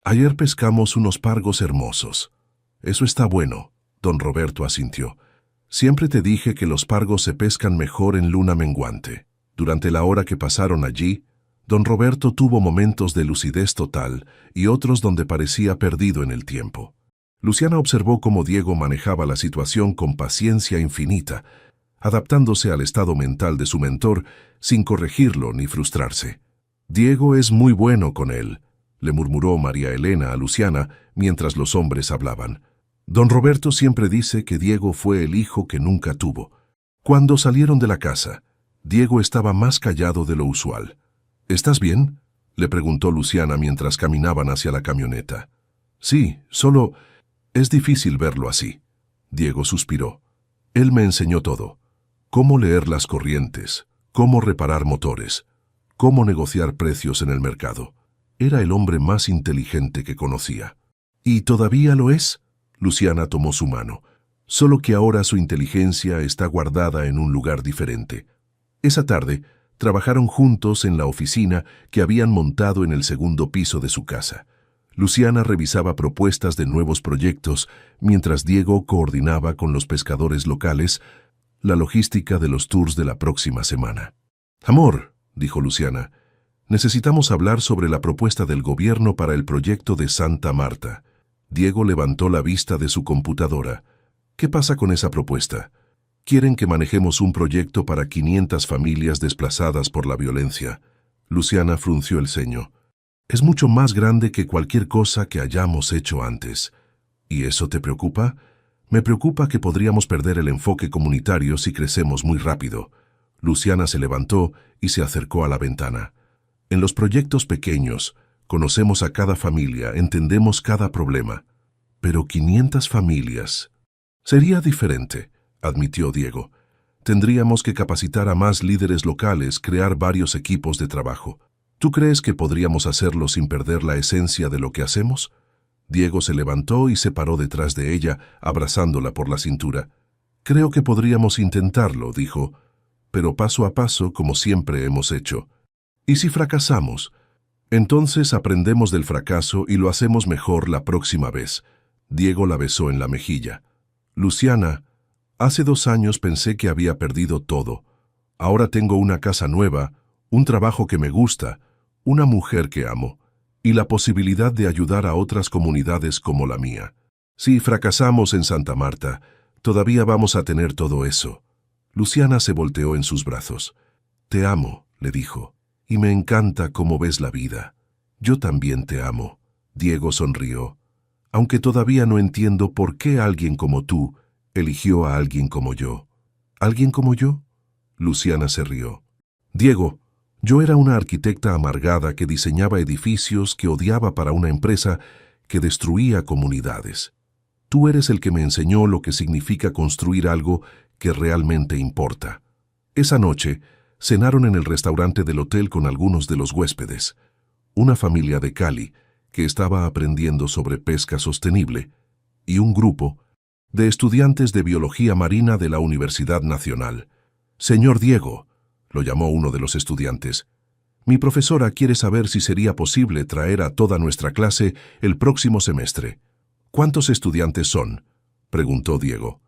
S1: «Ayer pescamos unos pargos hermosos». «Eso está bueno», don Roberto asintió. «Siempre te dije que los pargos se pescan mejor en luna menguante». Durante la hora que pasaron allí, don Roberto tuvo momentos de lucidez total y otros donde parecía perdido en el tiempo. Luciana observó cómo Diego manejaba la situación con paciencia infinita, adaptándose al estado mental de su mentor sin corregirlo ni frustrarse. «Diego es muy bueno con él», le murmuró María Elena a Luciana mientras los hombres hablaban. «Don Roberto siempre dice que Diego fue el hijo que nunca tuvo». Cuando salieron de la casa, Diego estaba más callado de lo usual. «¿Estás bien?», le preguntó Luciana mientras caminaban hacia la camioneta. «Sí, solo es difícil verlo así». Diego suspiró. «Él me enseñó todo. Cómo leer las corrientes, cómo reparar motores, cómo negociar precios en el mercado. Era el hombre más inteligente que conocía». «¿Y todavía lo es?», Luciana tomó su mano. «Solo que ahora su inteligencia está guardada en un lugar diferente». Esa tarde, trabajaron juntos en la oficina que habían montado en el segundo piso de su casa. Luciana revisaba propuestas de nuevos proyectos, mientras Diego coordinaba con los pescadores locales la logística de los tours de la próxima semana. «Amor», dijo Luciana, «necesitamos hablar sobre la propuesta del gobierno para el proyecto de Santa Marta». Diego levantó la vista de su computadora. ¿Qué pasa con esa propuesta? Quieren que manejemos un proyecto para 500 familias desplazadas por la violencia. Luciana frunció el ceño. Es mucho más grande que cualquier cosa que hayamos hecho antes. ¿Y eso te preocupa? Me preocupa que podríamos perder el enfoque comunitario si crecemos muy rápido. Luciana se levantó y se acercó a la ventana. En los proyectos pequeños, conocemos a cada familia, entendemos cada problema. Pero 500 familias. Sería diferente, admitió Diego. Tendríamos que capacitar a más líderes locales, crear varios equipos de trabajo. ¿Tú crees que podríamos hacerlo sin perder la esencia de lo que hacemos? Diego se levantó y se paró detrás de ella, abrazándola por la cintura. Creo que podríamos intentarlo, dijo, pero paso a paso, como siempre hemos hecho. ¿Y si fracasamos? Entonces aprendemos del fracaso y lo hacemos mejor la próxima vez. Diego la besó en la mejilla. Luciana, hace 2 años pensé que había perdido todo. Ahora tengo una casa nueva, un trabajo que me gusta, una mujer que amo, y la posibilidad de ayudar a otras comunidades como la mía. Si fracasamos en Santa Marta, todavía vamos a tener todo eso. Luciana se volteó en sus brazos. Te amo, le dijo, y me encanta cómo ves la vida. Yo también te amo. Diego sonrió. Aunque todavía no entiendo por qué alguien como tú eligió a alguien como yo. ¿Alguien como yo? Luciana se rió. Diego, yo era una arquitecta amargada que diseñaba edificios que odiaba para una empresa que destruía comunidades. Tú eres el que me enseñó lo que significa construir algo que realmente importa. Esa noche, cenaron en el restaurante del hotel con algunos de los huéspedes. Una familia de Cali, que estaba aprendiendo sobre pesca sostenible, y un grupo de estudiantes de biología marina de la Universidad Nacional. Señor Diego, lo llamó uno de los estudiantes, mi profesora quiere saber si sería posible traer a toda nuestra clase el próximo semestre. ¿Cuántos estudiantes son?, preguntó Diego.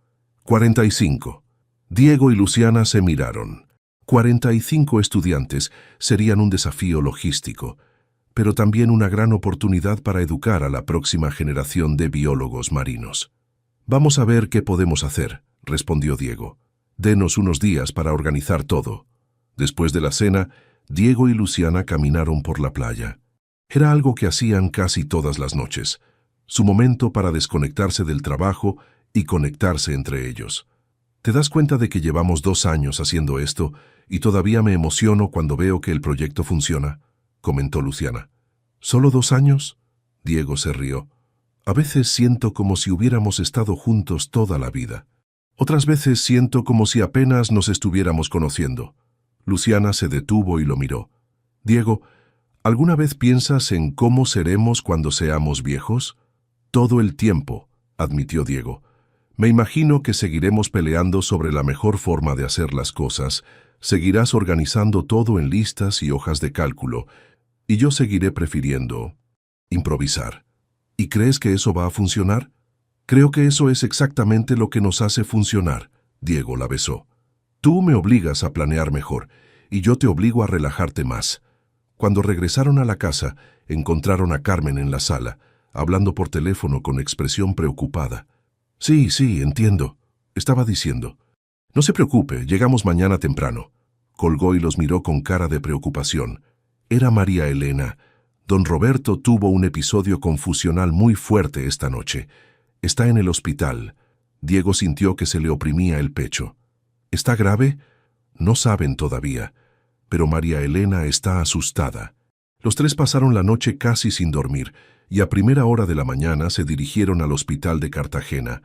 S1: 45. Diego y Luciana se miraron. 45 estudiantes serían un desafío logístico, pero también una gran oportunidad para educar a la próxima generación de biólogos marinos. Vamos a ver qué podemos hacer, respondió Diego. Denos unos días para organizar todo. Después de la cena, Diego y Luciana caminaron por la playa. Era algo que hacían casi todas las noches, su momento para desconectarse del trabajo y conectarse entre ellos. ¿Te das cuenta de que llevamos 2 años haciendo esto y todavía me emociono cuando veo que el proyecto funciona?, comentó Luciana. ¿Solo 2 años? Diego se rió. A veces siento como si hubiéramos estado juntos toda la vida. Otras veces siento como si apenas nos estuviéramos conociendo. Luciana se detuvo y lo miró. Diego, ¿alguna vez piensas en cómo seremos cuando seamos viejos? Todo el tiempo, admitió Diego. Me imagino que seguiremos peleando sobre la mejor forma de hacer las cosas, seguirás organizando todo en listas y hojas de cálculo, y yo seguiré prefiriendo improvisar. ¿Y crees que eso va a funcionar? Creo que eso es exactamente lo que nos hace funcionar. Diego la besó. Tú me obligas a planear mejor, y yo te obligo a relajarte más. Cuando regresaron a la casa, encontraron a Carmen en la sala, hablando por teléfono con expresión preocupada. Sí, entiendo, estaba diciendo. No se preocupe, llegamos mañana temprano. Colgó y los miró con cara de preocupación. Era María Elena. Don Roberto tuvo un episodio confusional muy fuerte esta noche. Está en el hospital. Diego sintió que se le oprimía el pecho. ¿Está grave? No saben todavía, pero María Elena está asustada. Los 3 pasaron la noche casi sin dormir, y a primera hora de la mañana se dirigieron al hospital de Cartagena.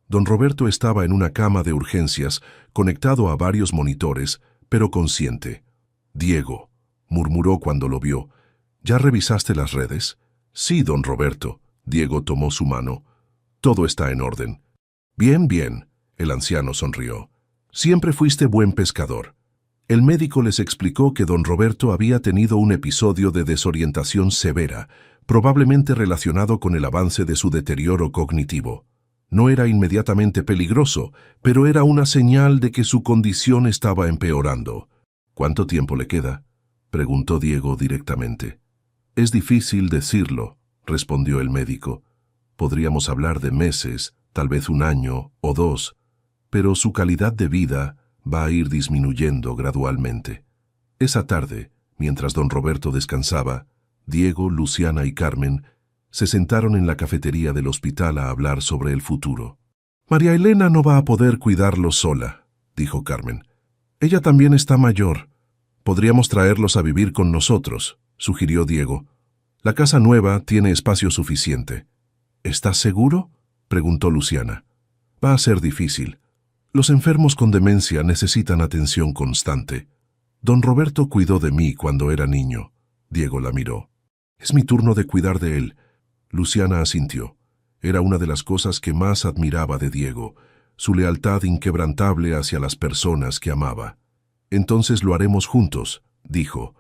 S1: Don Roberto estaba en una cama de urgencias, conectado a varios monitores, pero consciente. Diego, murmuró cuando lo vio. ¿Ya revisaste las redes? Sí, don Roberto. Diego tomó su mano. Todo está en orden. Bien. El anciano sonrió. Siempre fuiste buen pescador. El médico les explicó que don Roberto había tenido un episodio de desorientación severa, probablemente relacionado con el avance de su deterioro cognitivo. No era inmediatamente peligroso, pero era una señal de que su condición estaba empeorando. ¿Cuánto tiempo le queda?, preguntó Diego directamente. Es difícil decirlo, respondió el médico. Podríamos hablar de meses, tal vez un año o dos, pero su calidad de vida va a ir disminuyendo gradualmente. Esa tarde, mientras don Roberto descansaba, Diego, Luciana y Carmen se sentaron en la cafetería del hospital a hablar sobre el futuro. María Elena no va a poder cuidarlos sola, dijo Carmen. Ella también está mayor. Podríamos traerlos a vivir con nosotros, sugirió Diego. La casa nueva tiene espacio suficiente. ¿Estás seguro?, preguntó Luciana. Va a ser difícil. Los enfermos con demencia necesitan atención constante. Don Roberto cuidó de mí cuando era niño. Diego la miró. Es mi turno de cuidar de él. Luciana asintió. Era una de las cosas que más admiraba de Diego, su lealtad inquebrantable hacia las personas que amaba. Entonces lo haremos juntos, dijo.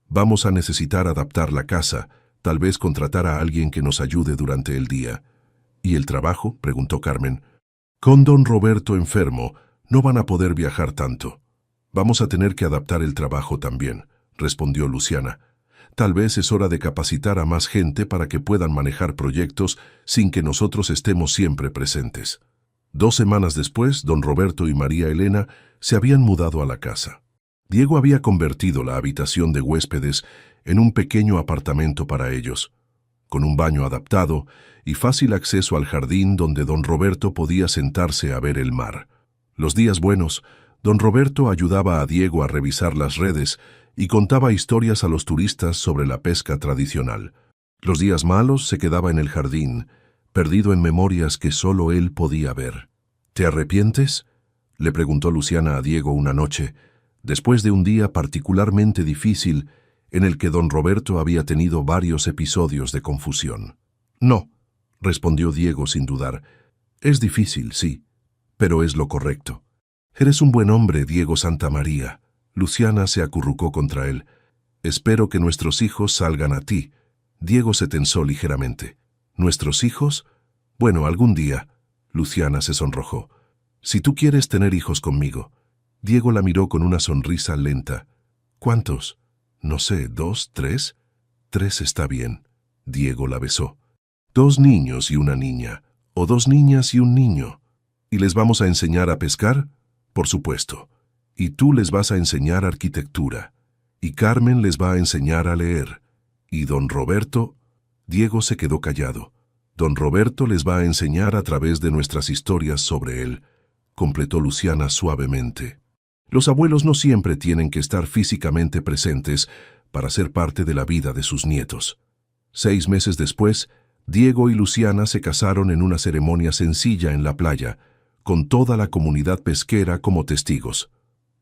S1: Vamos a necesitar adaptar la casa, tal vez contratar a alguien que nos ayude durante el día. ¿Y el trabajo?, preguntó Carmen. Con don Roberto enfermo, no van a poder viajar tanto. Vamos a tener que adaptar el trabajo también, respondió Luciana. Tal vez es hora de capacitar a más gente para que puedan manejar proyectos sin que nosotros estemos siempre presentes. 2 semanas después, don Roberto y María Elena se habían mudado a la casa. Diego había convertido la habitación de huéspedes en un pequeño apartamento para ellos, con un baño adaptado y fácil acceso al jardín donde don Roberto podía sentarse a ver el mar. Los días buenos, don Roberto ayudaba a Diego a revisar las redes y contaba historias a los turistas sobre la pesca tradicional. Los días malos se quedaba en el jardín, perdido en memorias que solo él podía ver. ¿Te arrepientes?, le preguntó Luciana a Diego una noche, después de un día particularmente difícil en el que don Roberto había tenido varios episodios de confusión. No, respondió Diego sin dudar. Es difícil, sí, pero es lo correcto. Eres un buen hombre, Diego Santamaría. Luciana se acurrucó contra él. Espero que nuestros hijos salgan a ti. Diego se tensó ligeramente. ¿Nuestros hijos? Bueno, algún día. Luciana se sonrojó. Si tú quieres tener hijos conmigo. Diego la miró con una sonrisa lenta. ¿Cuántos? No sé, 2, 3. 3 está bien. Diego la besó. 2 niños y una niña, o 2 niñas y un niño. ¿Y les vamos a enseñar a pescar? Por supuesto. Y tú les vas a enseñar arquitectura. Y Carmen les va a enseñar a leer. Y don Roberto... Diego se quedó callado. Don Roberto les va a enseñar a través de nuestras historias sobre él, completó Luciana suavemente. Los abuelos no siempre tienen que estar físicamente presentes para ser parte de la vida de sus nietos. 6 meses después, Diego y Luciana se casaron en una ceremonia sencilla en la playa, con toda la comunidad pesquera como testigos.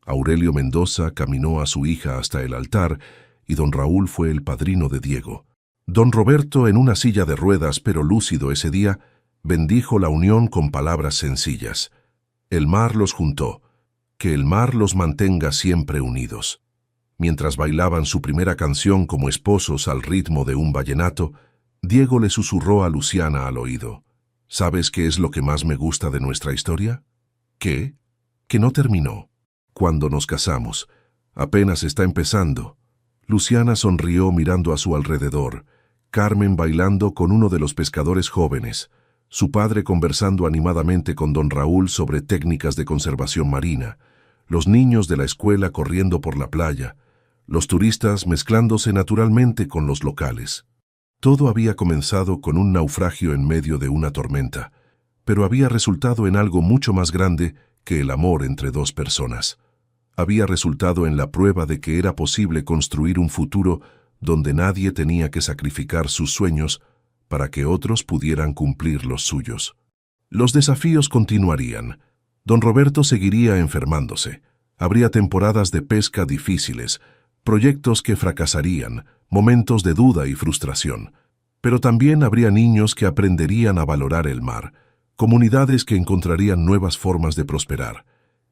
S1: Aurelio Mendoza caminó a su hija hasta el altar y don Raúl fue el padrino de Diego. Don Roberto, en una silla de ruedas pero lúcido ese día, bendijo la unión con palabras sencillas. El mar los juntó, que el mar los mantenga siempre unidos. Mientras bailaban su primera canción como esposos al ritmo de un vallenato, Diego le susurró a Luciana al oído. ¿Sabes qué es lo que más me gusta de nuestra historia? ¿Qué? Que no terminó. Cuando nos casamos. Apenas está empezando. Luciana sonrió mirando a su alrededor. Carmen bailando con uno de los pescadores jóvenes. Su padre conversando animadamente con don Raúl sobre técnicas de conservación marina. Los niños de la escuela corriendo por la playa. Los turistas mezclándose naturalmente con los locales. Todo había comenzado con un naufragio en medio de una tormenta, pero había resultado en algo mucho más grande que el amor entre 2 personas. Había resultado en la prueba de que era posible construir un futuro donde nadie tenía que sacrificar sus sueños para que otros pudieran cumplir los suyos. Los desafíos continuarían. Don Roberto seguiría enfermándose. Habría temporadas de pesca difíciles, proyectos que fracasarían, momentos de duda y frustración. Pero también habría niños que aprenderían a valorar el mar, comunidades que encontrarían nuevas formas de prosperar,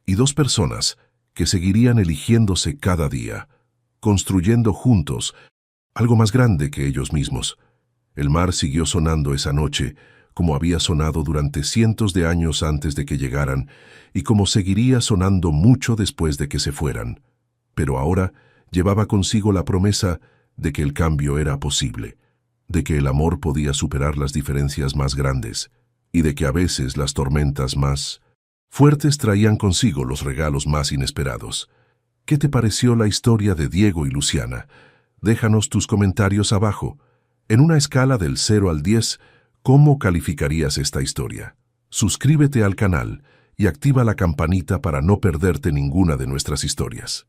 S1: y 2 personas que seguirían eligiéndose cada día, construyendo juntos algo más grande que ellos mismos. El mar siguió sonando esa noche, como había sonado durante cientos de años antes de que llegaran, y como seguiría sonando mucho después de que se fueran. Pero ahora llevaba consigo la promesa de que el cambio era posible. de que el amor podía superar las diferencias más grandes y de que a veces las tormentas más fuertes traían consigo los regalos más inesperados. ¿Qué te pareció la historia de Diego y Luciana? Déjanos tus comentarios abajo. En una escala del 0 al 10, ¿cómo calificarías esta historia? Suscríbete al canal y activa la campanita para no perderte ninguna de nuestras historias.